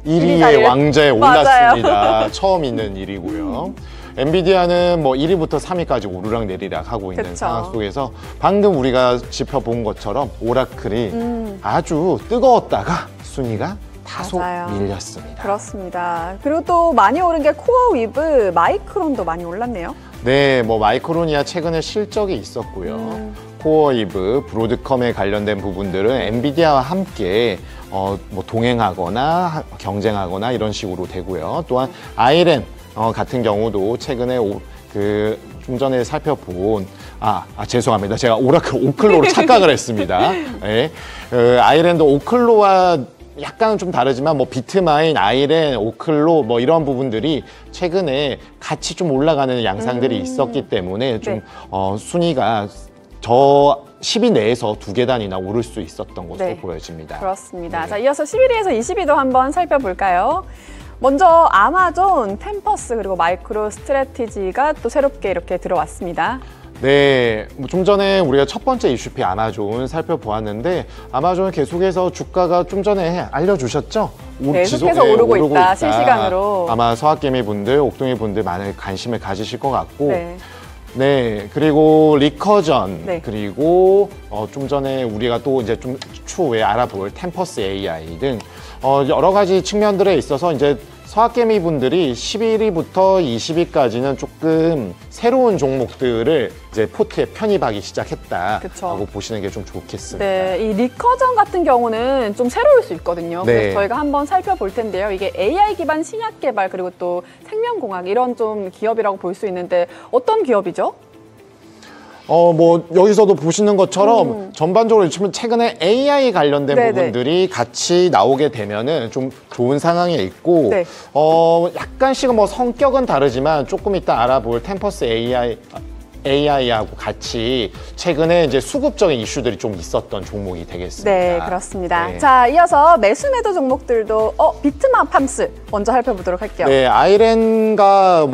1위의 자리를. 왕좌에 맞아요. 올랐습니다. 처음 있는 일이고요. 엔비디아는 뭐 1위부터 3위까지 오르락내리락 하고 있는 그쵸. 상황 속에서 방금 우리가 짚어본 것처럼 오라클이 아주 뜨거웠다가 순위가 다소 맞아요. 밀렸습니다. 그렇습니다. 그리고 또 많이 오른 게 코어 위브, 마이크론도 많이 올랐네요. 네, 뭐 마이크로니아 최근에 실적이 있었고요. 코어이브, 브로드컴에 관련된 부분들은 엔비디아와 함께 뭐 동행하거나 경쟁하거나 이런 식으로 되고요. 또한 아이렌 같은 경우도 최근에 좀 전에 살펴본 죄송합니다. 제가 오라클 오클로로 착각을 했습니다. 네. 아이렌도 오클로와 약간은 좀 다르지만 뭐 비트마인, 아이렌, 오클로 뭐 이런 부분들이 최근에 같이 좀 올라가는 양상들이 있었기 때문에 좀 순위가 저 10위 내에서 2계단이나 오를 수 있었던 것으로 네. 보여집니다. 그렇습니다. 자, 이어서 11위에서 20위도 한번 살펴볼까요? 먼저 아마존, 템퍼스 그리고 마이크로 스트래티지가 또 새롭게 이렇게 들어왔습니다. 네, 좀 전에 우리가 첫 번째 이슈피 아마존 살펴보았는데 아마존 계속해서 주가가 좀 전에 알려주셨죠? 계속해서 오르고 있다, 실시간으로. 아마 서학개미 분들, 옥동이 분들 많은 관심을 가지실 것 같고 네. 네, 그리고 리커전, 네. 그리고 좀 전에 우리가 또 이제 좀 추후에 알아볼 템퍼스 AI 등 여러 가지 측면들에 있어서 이제 서학개미 분들이 11위부터 20위까지는 조금 새로운 종목들을 이제 포트에 편입하기 시작했다라고 그쵸. 보시는 게 좀 좋겠습니다. 네, 이 리커전 같은 경우는 좀 새로울 수 있거든요. 네. 그래서 저희가 한번 살펴볼 텐데요. 이게 AI 기반 신약 개발 그리고 또 생명공학 이런 좀 기업이라고 볼 수 있는데 어떤 기업이죠? 뭐 여기서도 보시는 것처럼 전반적으로 치면 최근에 AI 관련된 네네. 부분들이 같이 나오게 되면은 좀 좋은 상황에 있고 네. 약간씩은 뭐 성격은 다르지만 조금 이따 알아볼 템퍼스 AI하고 같이 최근에 이제 수급적인 이슈들이 좀 있었던 종목이 되겠습니다. 네, 그렇습니다. 네. 자, 이어서 매수 매도 종목들도 비트맘팜스 먼저 살펴보도록 할게요. 네, 아이렌과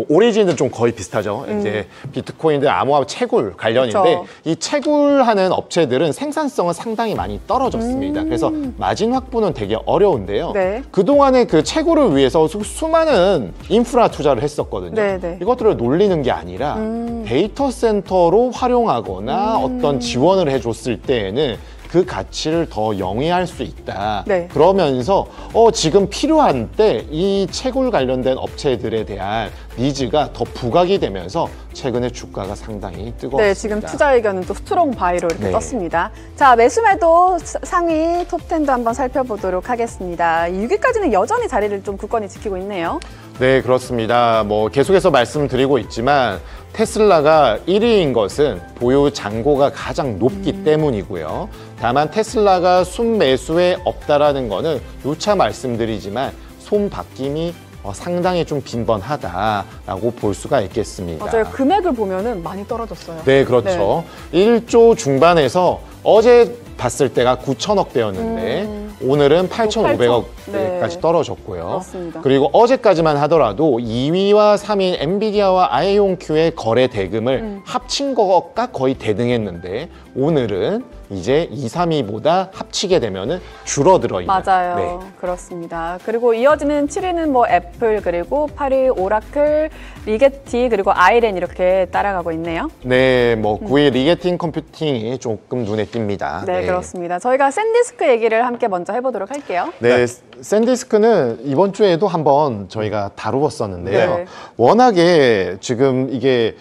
오리진은 좀 거의 비슷하죠. 이제 비트코인들 암호화 채굴 관련인데 그쵸. 이 채굴하는 업체들은 생산성은 상당히 많이 떨어졌습니다. 그래서 마진 확보는 되게 어려운데요. 네. 그동안에 그 채굴을 위해서 수많은 인프라 투자를 했었거든요. 네, 네. 이것들을 놀리는 게 아니라 데이터 센터로 활용하거나 어떤 지원을 해줬을 때에는 그 가치를 더 영위할 수 있다. 네. 그러면서 지금 필요한 때 이 채굴 관련된 업체들에 대한 니즈가 더 부각이 되면서 최근에 주가가 상당히 뜨거웠습니다. 네, 지금 투자 의견은 또 스트롱 바이로 이렇게 네. 떴습니다. 자, 매수매도 상위 톱10도 한번 살펴보도록 하겠습니다. 6위까지는 여전히 자리를 좀 굳건히 지키고 있네요. 네, 그렇습니다. 뭐 계속해서 말씀드리고 있지만 테슬라가 1위인 것은 보유 잔고가 가장 높기 때문이고요. 다만 테슬라가 순매수에 없다라는 거는 누차 말씀드리지만 손바뀜이 상당히 좀 빈번하다라고 볼 수가 있겠습니다. 맞아요. 금액을 보면은 많이 떨어졌어요. 네, 그렇죠. 1조 중반에서 어제 봤을 때가 9천억 대였는데 오늘은 8,500억까지 네. 떨어졌고요. 그렇습니다. 그리고 어제까지만 하더라도 2위와 3위 엔비디아와 아이온큐의 거래 대금을 합친 거가 거의 대등했는데 오늘은 이제 2, 3위보다 합치게 되면은 줄어들어 있는. 맞아요. 네. 그렇습니다. 그리고 이어지는 7위는 뭐 애플 그리고 8위 오라클, 리게티 그리고 아이렌 이렇게 따라가고 있네요. 네, 뭐 9위 리게팅 컴퓨팅이 조금 눈에 띕니다. 네, 그렇습니다. 저희가 샌디스크 얘기를 함께 먼저 해보도록 할게요. 네, 샌디스크는 이번 주에도 한번 저희가 다루었었는데요. 네. 워낙에 지금 이게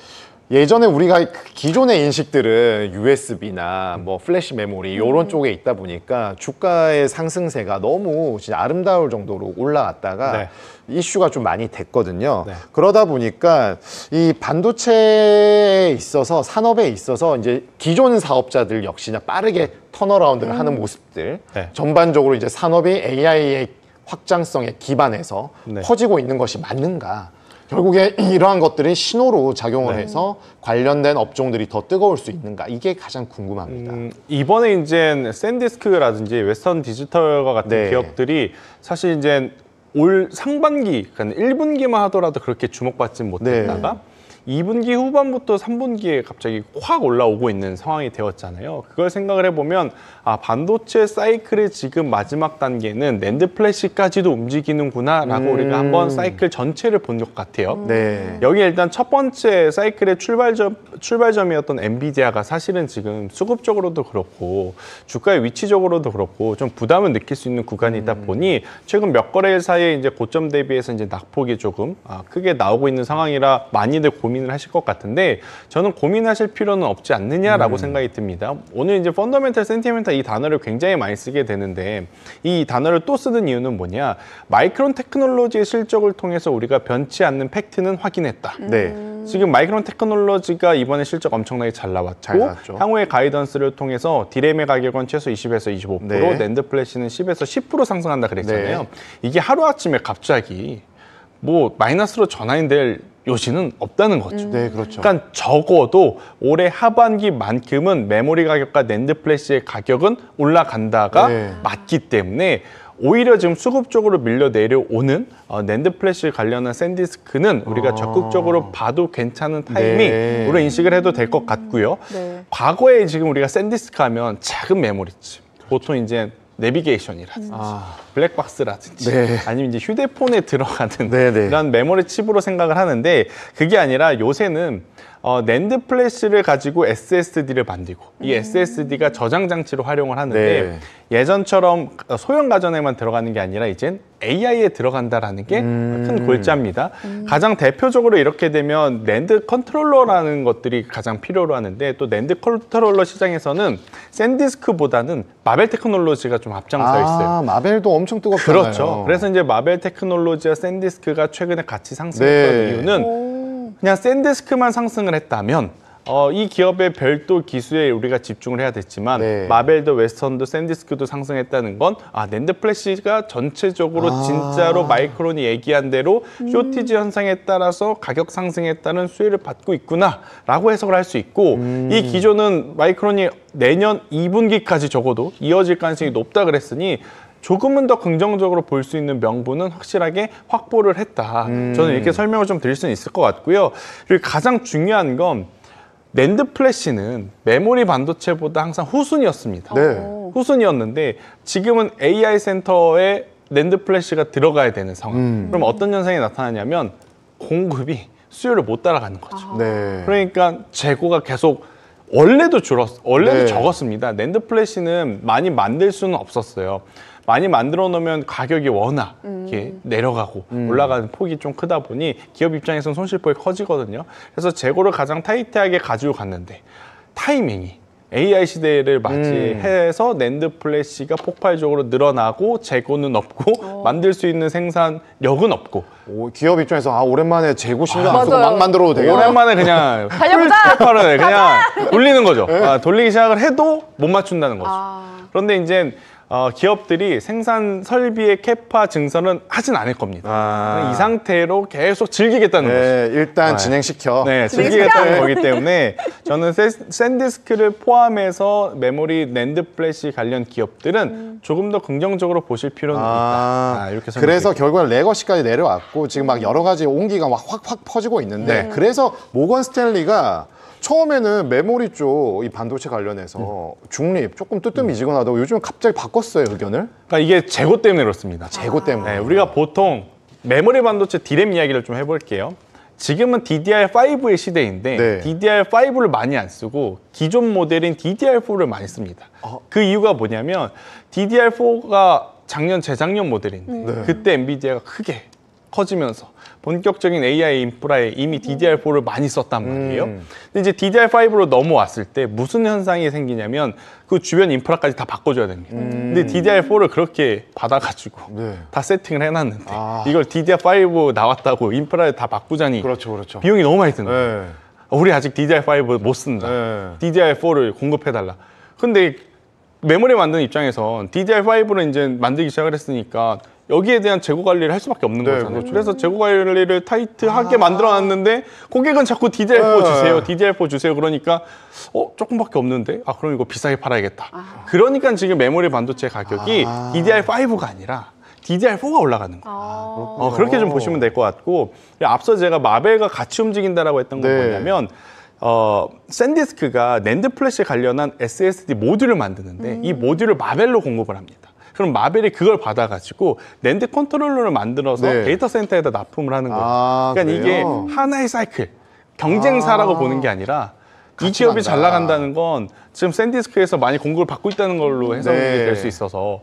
예전에 우리가 기존의 인식들은 USB나 뭐 플래시 메모리 이런 쪽에 있다 보니까 주가의 상승세가 너무 진짜 아름다울 정도로 올라갔다가 네. 이슈가 좀 많이 됐거든요. 네. 그러다 보니까 이 반도체에 있어서 산업에 있어서 이제 기존 사업자들 역시나 빠르게 턴어라운드를 하는 모습들 네. 전반적으로 이제 산업이 AI의 확장성에 기반해서 네. 퍼지고 있는 것이 맞는가? 결국에 이러한 것들이 신호로 작용을 해서 관련된 업종들이 더 뜨거울 수 있는가? 이게 가장 궁금합니다. 이번에 이제 샌디스크라든지 웨스턴 디지털과 같은 네. 기업들이 사실 이제 올 상반기, 그러니까 1분기만 하더라도 그렇게 주목받지 못했다가 2분기 후반부터 3분기에 갑자기 확 올라오고 있는 상황이 되었잖아요. 그걸 생각을 해보면 반도체 사이클의 지금 마지막 단계는 낸드 플래시까지도 움직이는구나라고 우리가 한번 사이클 전체를 본 것 같아요. 네. 여기 일단 첫 번째 사이클의 출발점이었던 엔비디아가 사실은 지금 수급적으로도 그렇고 주가의 위치적으로도 그렇고 좀 부담을 느낄 수 있는 구간이다 보니 최근 몇 거래일 사이에 이제 고점 대비해서 이제 낙폭이 조금 크게 나오고 있는 상황이라 많이들 고민을 하실 것 같은데 저는 고민하실 필요는 없지 않느냐라고 생각이 듭니다. 오늘 이제 펀더멘탈, 센티멘탈 이 단어를 굉장히 많이 쓰게 되는데 이 단어를 또 쓰는 이유는 뭐냐? 마이크론 테크놀로지의 실적을 통해서 우리가 변치 않는 팩트는 확인했다. 네. 지금 마이크론 테크놀로지가 이번에 실적 엄청나게 잘 나왔고 향후의 가이던스를 통해서 디램의 가격은 최소 20에서 25%, 네. 낸드 플래시는 10에서 10% 상승한다 그랬잖아요. 네. 이게 하루아침에 갑자기 뭐 마이너스로 전환될 요지는 없다는 거죠. 네, 그렇죠. 그러니까 적어도 올해 하반기만큼은 메모리 가격과 낸드 플래시의 가격은 올라간다가 네. 맞기 때문에 오히려 지금 수급적으로 밀려 내려오는 낸드 플래시 관련한 샌디스크는 우리가 적극적으로 봐도 괜찮은 타이밍으로 인식을 해도 될 것 같고요. 네. 과거에 지금 우리가 샌디스크 하면 작은 메모리칩, 보통 이제 내비게이션이라든지 블랙박스라든지 네. 아니면 이제 휴대폰에 들어가는 네. 이런 메모리 칩으로 생각을 하는데, 그게 아니라 요새는 낸드 플래시를 가지고 SSD를 만들고 이 SSD가 저장 장치로 활용을 하는데 네. 예전처럼 소형 가전에만 들어가는 게 아니라 이젠 AI에 들어간다라는 게 큰 골자입니다. 가장 대표적으로 이렇게 되면 낸드 컨트롤러라는 것들이 가장 필요로 하는데, 또 낸드 컨트롤러 시장에서는 샌디스크보다는 마벨 테크놀로지가 좀 앞장서 있어요. 마벨도 엄청 뜨겁잖아요. 그렇죠. 그래서 이제 마벨 테크놀로지와 샌디스크가 최근에 같이 상승했던 네. 이유는 그냥 샌디스크만 상승을 했다면 이 기업의 별도 기술에 우리가 집중을 해야 됐지만 네. 마벨도 웨스턴도 샌디스크도 상승했다는 건 낸드 플래시가 전체적으로 진짜로 마이크론이 얘기한 대로 쇼티지 현상에 따라서 가격 상승에 따른 수혜를 받고 있구나라고 해석을 할 수 있고, 이 기조는 마이크론이 내년 2분기까지 적어도 이어질 가능성이 높다 그랬으니 조금은 더 긍정적으로 볼 수 있는 명분은 확실하게 확보를 했다. 저는 이렇게 설명을 좀 드릴 수는 있을 것 같고요. 그리고 가장 중요한 건 낸드 플래시는 메모리 반도체보다 항상 후순위였습니다. 네. 후순위였는데 지금은 AI 센터에 낸드 플래시가 들어가야 되는 상황. 그럼 어떤 현상이 나타나냐면 공급이 수요를 못 따라가는 거죠. 네. 그러니까 재고가 계속 원래도 네. 적었습니다. 낸드 플래시는 많이 만들 수는 없었어요. 많이 만들어 놓으면 가격이 워낙 이렇게 내려가고 올라가는 폭이 좀 크다 보니 기업 입장에서는 손실폭이 커지거든요. 그래서 재고를 가장 타이트하게 가지고 갔는데 타이밍이 AI 시대를 맞이해서 낸드 플래시가 폭발적으로 늘어나고 재고는 없고 만들 수 있는 생산력은 없고, 기업 입장에서 오랜만에 재고 신경 안 쓰고 맞아요. 막 만들어도 되겠다. 오랜만에 그냥 달려보자! 풀스테파를 그냥 돌리는 거죠. 돌리기 시작을 해도 못 맞춘다는 거죠. 그런데 이제 기업들이 생산 설비의 캐파 증설은 하진 않을 겁니다. 이 상태로 계속 즐기겠다는 거죠. 일단 진행시켜. 네, 즐기겠다는 거기 때문에 저는 샌디스크를 포함해서 메모리 낸드 플래시 관련 기업들은 조금 더 긍정적으로 보실 필요는 있다. 이렇게 그래서 결국은 레거시까지 내려왔고 지금 막 여러 가지 온기가 막 확 퍼지고 있는데, 그래서 모건 스탠리가 처음에는 메모리 쪽 이 반도체 관련해서 중립 조금 뜨뜻미지근하다고 요즘 갑자기 바꿨어요, 의견을. 그러니까 이게 재고 때문에 그렇습니다. 재고 때문에. 네, 우리가 보통 메모리 반도체 디램 이야기를 좀 해볼게요. 지금은 DDR5의 시대인데 네. DDR5를 많이 안 쓰고 기존 모델인 DDR4를 많이 씁니다. 그 이유가 뭐냐면 DDR4가 작년, 재작년 모델인데 그때 엔비디아가 크게 커지면서 본격적인 AI 인프라에 이미 DDR4를 많이 썼단 말이에요. 근데 이제 DDR5로 넘어왔을 때 무슨 현상이 생기냐면 그 주변 인프라까지 다 바꿔줘야 됩니다. 근데 DDR4를 그렇게 받아가지고 다 세팅을 해놨는데 이걸 DDR5 나왔다고 인프라를 다 바꾸자니 그렇죠. 비용이 너무 많이 드는 거예요. 우리 아직 DDR5 못 쓴다. DDR4를 공급해달라. 근데 메모리 만드는 입장에선 DDR5를 이제 만들기 시작을 했으니까 여기에 대한 재고 관리를 할 수밖에 없는 거잖아요. 그렇죠. 그래서 재고 관리를 타이트하게 만들어놨는데 고객은 자꾸 DDR4 주세요, DDR4 주세요. 그러니까 조금밖에 없는데 그럼 이거 비싸게 팔아야겠다. 그러니까 지금 메모리 반도체 가격이 DDR5가 아니라 DDR4가 올라가는 거예요. 그렇게 좀 보시면 될 것 같고, 앞서 제가 마벨과 같이 움직인다라고 했던 건 뭐냐면 샌디스크가 낸드 플래시 관련한 SSD 모듈을 만드는데 이 모듈을 마벨로 공급을 합니다. 그럼 마벨이 그걸 받아가지고 낸드 컨트롤러를 만들어서 데이터 센터에다 납품을 하는 거예요. 그러니까 이게 하나의 사이클, 경쟁사라고 보는 게 아니라 이 기업이 잘 나간다는 건 지금 샌디스크에서 많이 공급을 받고 있다는 걸로 해석이 될 수 있어서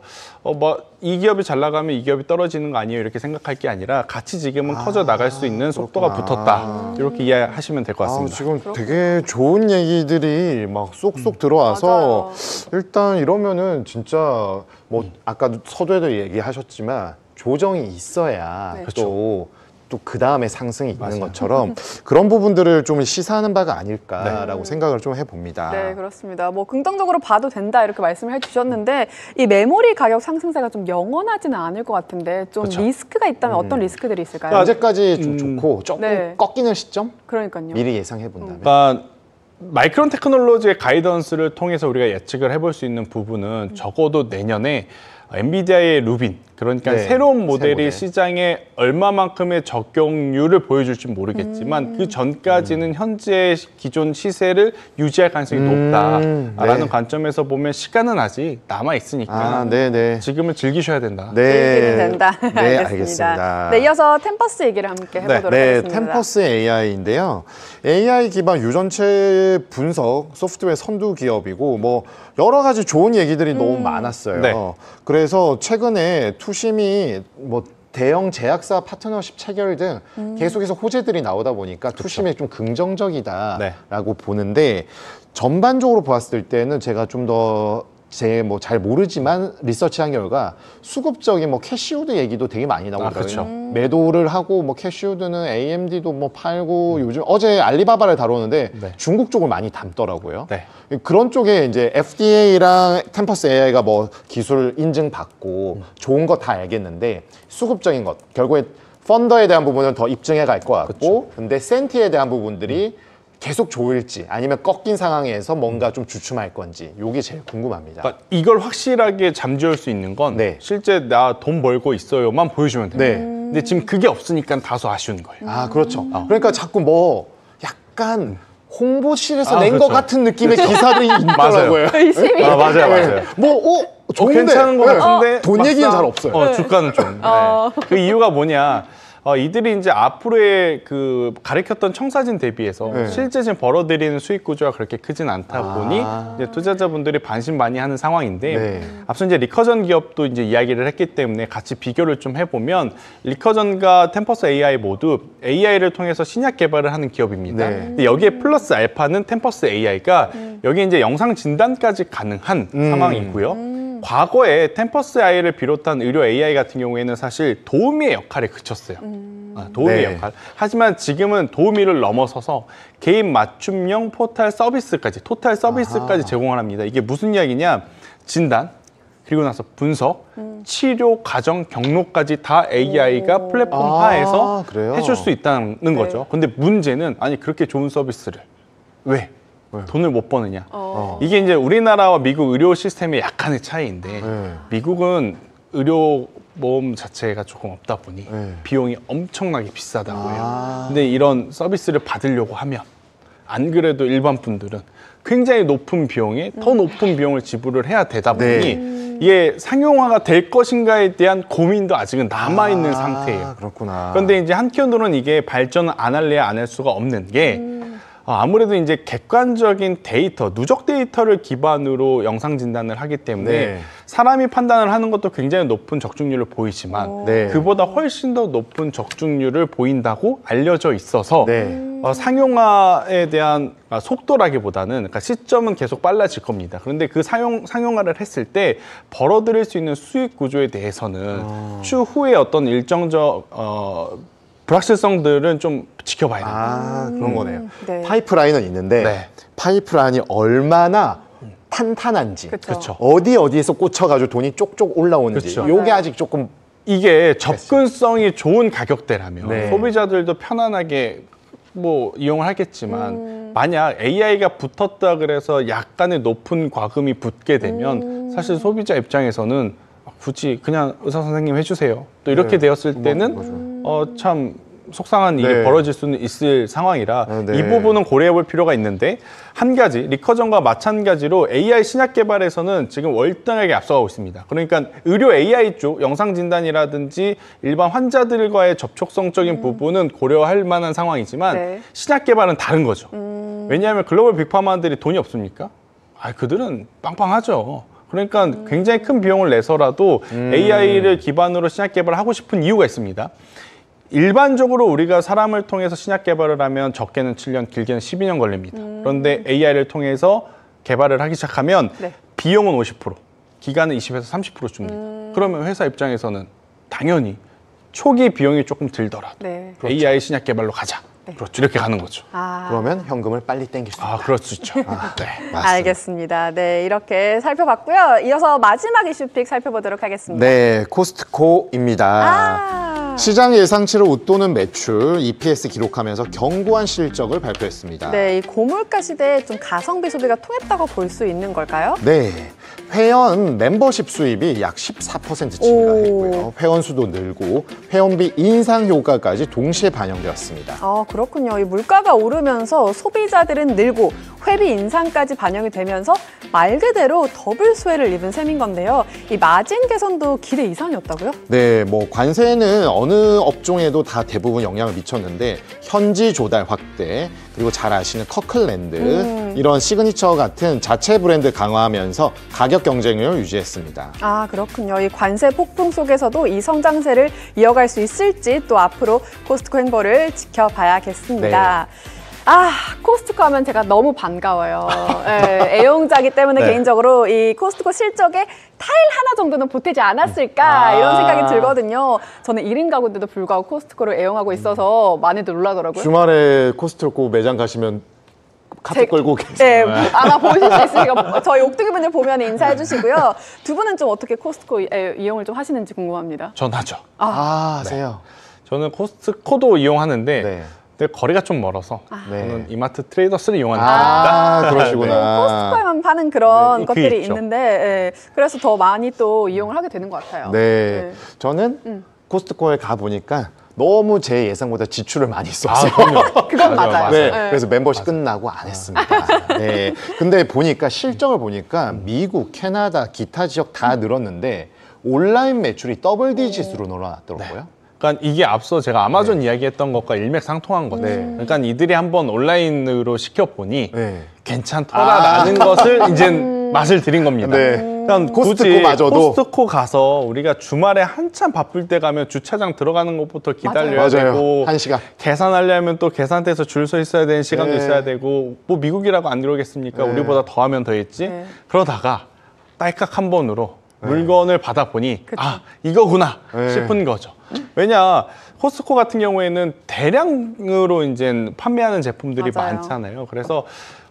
이 기업이 잘 나가면 이 기업이 떨어지는 거 아니에요 이렇게 생각할 게 아니라 같이 지금은 커져 나갈 수 있는 속도가 붙었다 이렇게 이해하시면 될 것 같습니다. 지금 되게 좋은 얘기들이 막 쏙쏙 들어와서 일단 이러면은 진짜 뭐 아까 서두에도 얘기하셨지만 조정이 있어야 또 그 다음에 상승이 있는 것처럼 그런 부분들을 좀 시사하는 바가 아닐까라고 생각을 좀 해봅니다. 네, 그렇습니다. 뭐 긍정적으로 봐도 된다 이렇게 말씀을 해주셨는데 이 메모리 가격 상승세가 좀 영원하지는 않을 것 같은데 좀 리스크가 있다면 어떤 리스크들이 있을까요? 아직까지 좀 좋고 조금 꺾이는 시점? 그러니까요. 미리 예상해 본다면. 그러니까 마이크론 테크놀로지의 가이던스를 통해서 우리가 예측을 해볼 수 있는 부분은 적어도 내년에 엔비디아의 루빈 그러니까 네, 새로운 새 모델이 모델. 시장에 얼마만큼의 적용률을 보여줄지 모르겠지만 그 전까지는 현재 기존 시세를 유지할 가능성이 높다라는 네. 관점에서 보면 시간은 아직 남아 있으니까 아, 네네. 지금은 즐기셔야 된다. 즐기면 된다. 네, 알겠습니다. 알겠습니다. 네, 이어서 템퍼스 얘기를 함께 해보도록 네, 하겠습니다. 템퍼스 AI인데요. AI 기반 유전체 분석 소프트웨어 선두 기업이고 뭐 여러 가지 좋은 얘기들이 너무 많았어요. 네. 그래서 최근에 투심이 뭐 대형 제약사 파트너십 체결 등 계속해서 호재들이 나오다 보니까 투심이 좀 긍정적이다라고 보는데 전반적으로 보았을 때는 제가 좀 더 뭐 잘 모르지만 리서치한 결과 수급적인 뭐 캐시우드 얘기도 되게 많이 나오더라고요. 그렇죠. 매도를 하고 뭐 캐시우드는 AMD도 뭐 팔고 요즘 어제 알리바바를 다루는데 네. 중국 쪽을 많이 담더라고요. 네. 그런 쪽에 이제 FDA랑 템퍼스 AI가 뭐 기술 인증받고 좋은 거 다 알겠는데 수급적인 것 결국에 펀더에 대한 부분은 더 입증해 갈 것 같고 근데 센티에 대한 부분들이 계속 좋을지 아니면 꺾인 상황에서 뭔가 좀 주춤할 건지 이게 제일 궁금합니다. 그러니까 이걸 확실하게 잠재울 수 있는 건 네. 실제 나 돈 벌고 있어요만 보여주면 돼요. 네. 근데 지금 그게 없으니까 다소 아쉬운 거예요. 아 그렇죠. 그러니까 자꾸 뭐 약간 홍보실에서 아, 낸 것 그렇죠. 같은 느낌의 기사들이 있더라고요. 의심이. 아, 맞아요. 뭐 좋은데 괜찮은 것 같은데 돈 막상, 얘기는 잘 없어요. 주가는 좀. 네. 그 이유가 뭐냐? 이들이 이제 앞으로의 그 가리켰던 청사진 대비해서 네. 실제 지금 벌어들이는 수익 구조가 그렇게 크진 않다 보니 이제 투자자분들이 반신반의하는 상황인데 네. 앞서 이제 리커전 기업도 이제 이야기를 했기 때문에 같이 비교를 좀 해보면 리커전과 템퍼스 AI 모두 AI를 통해서 신약 개발을 하는 기업입니다. 네. 근데 여기에 플러스 알파는 템퍼스 AI가 여기 이제 영상 진단까지 가능한 상황이고요. 과거에 템퍼스 AI를 비롯한 의료 AI 같은 경우에는 사실 도우미의 역할에 그쳤어요. 도우미의 네. 역할. 하지만 지금은 도우미를 넘어서서 개인 맞춤형 포탈 서비스까지, 토탈 서비스까지 제공을 합니다. 이게 무슨 이야기냐? 진단, 그리고 나서 분석, 치료 과정 경로까지 다 AI가 플랫폼화해서 그래요? 해줄 수 있다는 거죠. 근데 문제는 아니 그렇게 좋은 서비스를 왜 돈을 못 버느냐? 이게 이제 우리나라와 미국 의료 시스템의 약간의 차이인데 미국은 의료 보험 자체가 조금 없다 보니 비용이 엄청나게 비싸다고 해요. 근데 이런 서비스를 받으려고 하면 안 그래도 일반 분들은 굉장히 높은 비용에 더 높은 비용을 지불을 해야 되다 보니 이게 상용화가 될 것인가에 대한 고민도 아직은 남아있는 상태예요. 그렇구나. 그런데 이제 한편으로는 이게 발전을 안 할래야 안 할 수가 없는 게 아무래도 이제 객관적인 데이터, 누적 데이터를 기반으로 영상 진단을 하기 때문에 네. 사람이 판단을 하는 것도 굉장히 높은 적중률을 보이지만 네. 그보다 훨씬 더 높은 적중률을 보인다고 알려져 있어서 네. 상용화에 대한 속도라기보다는 그러니까 시점은 계속 빨라질 겁니다. 그런데 그 상용화를 했을 때 벌어들일 수 있는 수익 구조에 대해서는 추후에 어떤 일정적 불확실성들은 좀 지켜봐야 됩니다. 그런 거네요. 네. 파이프라인은 있는데 네. 파이프라인이 얼마나 탄탄한지 그쵸. 어디에서 꽂혀가지고 돈이 쪽쪽 올라오는지 그쵸. 요게 아직 조금 이게 접근성이 좋은 가격대라면 네. 소비자들도 편안하게 뭐 이용을 하겠지만 만약 AI가 붙었다 그래서 약간의 높은 과금이 붙게 되면 사실 소비자 입장에서는 굳이 그냥 의사 선생님 해주세요. 또 이렇게 네. 되었을 때는 참 속상한 일이 네. 벌어질 수는 있을 상황이라 네. 이 부분은 고려해 볼 필요가 있는데 한 가지 리커전과 마찬가지로 AI 신약 개발에서는 지금 월등하게 앞서가고 있습니다. 그러니까 의료 AI 쪽 영상 진단이라든지 일반 환자들과의 접촉성적인 부분은 고려할 만한 상황이지만 네. 신약 개발은 다른 거죠. 왜냐하면 글로벌 빅파마들이 돈이 없습니까? 그들은 빵빵하죠. 그러니까 굉장히 큰 비용을 내서라도 AI를 기반으로 신약 개발을 하고 싶은 이유가 있습니다. 일반적으로 우리가 사람을 통해서 신약 개발을 하면 적게는 7년, 길게는 12년 걸립니다. 그런데 AI를 통해서 개발을 하기 시작하면 네. 비용은 50%, 기간은 20에서 30% 줍니다. 그러면 회사 입장에서는 당연히 초기 비용이 조금 들더라도 네. AI 신약 개발로 가자. 그렇죠. 이렇게 가는 거죠. 그러면 현금을 빨리 땡길 수 있다. 그럴 수 있죠. 네. 맞습니다. 알겠습니다. 네, 이렇게 살펴봤고요. 이어서 마지막 이슈픽 살펴보도록 하겠습니다. 네, 코스트코입니다. 시장 예상치를 웃도는 매출, EPS 기록하면서 견고한 실적을 발표했습니다. 네, 이 고물가 시대에 좀 가성비 소비가 통했다고 볼 수 있는 걸까요? 네, 회원 멤버십 수입이 약 14% 증가했고요. 회원 수도 늘고 회원비 인상 효과까지 동시에 반영되었습니다. 아, 그렇군요. 이 물가가 오르면서 소비자들은 늘고 회비 인상까지 반영이 되면서 말 그대로 더블 수혜를 입은 셈인 건데요. 이 마진 개선도 기대 이상이었다고요? 네, 뭐 관세는 어느 업종에도 다 대부분 영향을 미쳤는데 현지 조달 확대, 그리고 잘 아시는 커클랜드 이런 시그니처 같은 자체 브랜드 강화하면서 가격 경쟁력을 유지했습니다. 아, 그렇군요. 이 관세 폭풍 속에서도 이 성장세를 이어갈 수 있을지 또 앞으로 코스트코 행보를 지켜봐야겠습니다. 아, 코스트코 하면 제가 너무 반가워요. 예, 애용자기 때문에 네. 개인적으로 이 코스트코 실적에 타일 하나 정도는 보태지 않았을까 이런 생각이 들거든요. 저는 1인 가구인데도 불구하고 코스트코를 애용하고 있어서 많이들 놀라더라고요. 주말에 코스트코 매장 가시면 카트 끌고 계세요. 네, 아마 보실 수 있으니까 저희 옥두기 분들 보면 인사해 주시고요. 두 분은 좀 어떻게 코스트코 이용을 좀 하시는지 궁금합니다. 전 하죠. 하세요. 저는 코스트코도 이용하는데 네. 근데 거리가 좀 멀어서 네. 저는 이마트 트레이더스를 이용하는 편입니다. 그러시구나. 코스트코에만 파는 그런 네, 것들이 그게 있죠. 있는데 예, 그래서 더 많이 또 이용을 하게 되는 것 같아요. 네. 저는 코스트코에 가 보니까 너무 제 예상보다 지출을 많이 썼어요. 그건 맞아요. 네, 네. 그래서 멤버십 끝나고 안 했습니다. 네. 근데 보니까 실적을 보니까 미국, 캐나다, 기타 지역 다 늘었는데 온라인 매출이 더블 디짓으로 늘어났더라고요. 그러니까 이게 앞서 제가 아마존 이야기했던 것과 일맥상통한 건데, 그러니까 이들이 한번 온라인으로 시켜보니 네. 괜찮더라라는 것을 이제 맛을 들인 겁니다. 네. 그러니까 코스트코마저도. 코스트코 가서 우리가 주말에 한참 바쁠 때 가면 주차장 들어가는 것부터 기다려야 맞아요. 되고, 1시간. 계산하려면 또 계산대에서 줄 서 있어야 되는 시간도 네. 있어야 되고, 뭐 미국이라고 안 그러겠습니까? 네. 우리보다 더하면 더했지. 네. 그러다가 딸깍 한 번으로 물건을 받아보니 그쵸. 아 이거구나 네. 싶은 거죠. 왜냐 코스트코 같은 경우에는 대량으로 이제 판매하는 제품들이 맞아요. 많잖아요. 그래서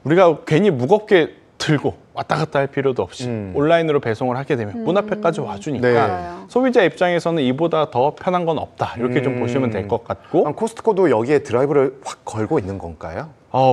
우리가 괜히 무겁게 들고 왔다 갔다 할 필요도 없이 온라인으로 배송을 하게 되면 문 앞에까지 와주니까 네. 맞아요. 소비자 입장에서는 이보다 더 편한 건 없다 이렇게 좀 보시면 될 것 같고 그럼 코스트코도 여기에 드라이브를 확 걸고 있는 건가요?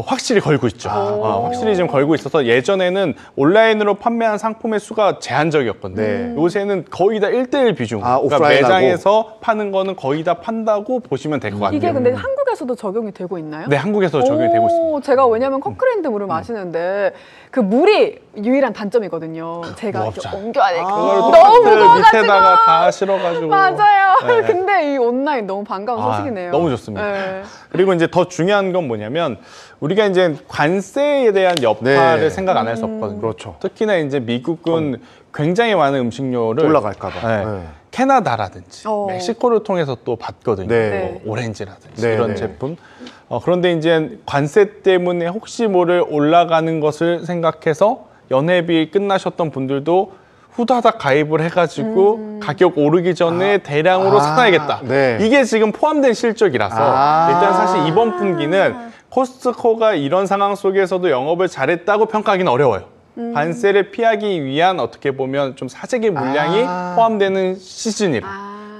확실히 걸고 있죠. 확실히 지금 걸고 있어서 예전에는 온라인으로 판매한 상품의 수가 제한적이었거든요. 네. 요새는 거의 다 1대1 비중. 그러니까 오프라인하고? 매장에서 파는 거는 거의 다 판다고 보시면 될 것 같아요. 이게 근데 한국에서도 적용이 되고 있나요? 네, 한국에서 적용이 되고 있습니다. 제가 왜냐면 커크랜드 물을 마시는데 그 물이 유일한 단점이거든요. 제가 이렇게 무겁잖아요. 옮겨야 되니까 그거를 너무 똑같은 무거워가지고. 밑에다가 다 실어가지고. 맞아요. 네. 근데 이 온라인 너무 반가운 소식이네요. 너무 좋습니다. 네. 그리고 이제 더 중요한 건 뭐냐면 우리가 이제 관세에 대한 여파를 네. 생각 안 할 수 없거든요. 그렇죠. 특히나 이제 미국은 굉장히 많은 음식료를 올라갈까 봐. 네. 네. 캐나다라든지 어. 멕시코를 통해서 또 받거든요. 네. 뭐 오렌지라든지 네, 이런 네. 제품. 그런데 이제 관세 때문에 혹시 모를 올라가는 것을 생각해서 연회비 끝나셨던 분들도 후다닥 가입을 해가지고 가격 오르기 전에 대량으로 사놔야겠다. 네. 이게 지금 포함된 실적이라서 일단 사실 이번 분기는 코스트코가 이런 상황 속에서도 영업을 잘했다고 평가하기는 어려워요. 관세를 피하기 위한 어떻게 보면 좀 사재기 물량이 포함되는 시즌이라.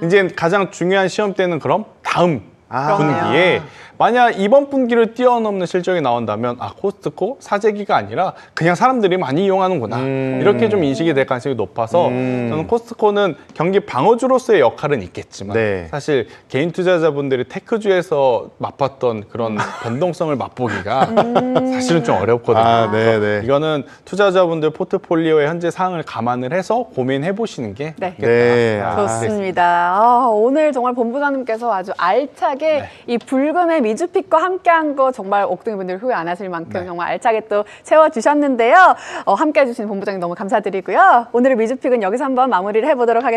이제 가장 중요한 시험 때는 그럼 다음 분기에 만약 이번 분기를 뛰어넘는 실적이 나온다면 코스트코 사재기가 아니라 그냥 사람들이 많이 이용하는구나 이렇게 좀 인식이 될 가능성이 높아서 저는 코스트코는 경기 방어주로서의 역할은 있겠지만 네. 사실 개인 투자자분들이 테크주에서 맛봤던 그런 변동성을 맛보기가 사실은 좀 어렵거든요. 네. 이거는 투자자분들 포트폴리오의 현재 상황을 감안을 해서 고민해 보시는 게 네. 낫겠다. 네. 좋습니다. 오늘 정말 본부장님께서 아주 알차게 이 붉음의 미주픽과 함께한 거 정말 옥등이분들 후회 안 하실 만큼 정말 알차게 또 채워주셨는데요. 함께해 주신 본부장님 너무 감사드리고요. 오늘의 미주픽은 여기서 한번 마무리를 해보도록 하겠습니다.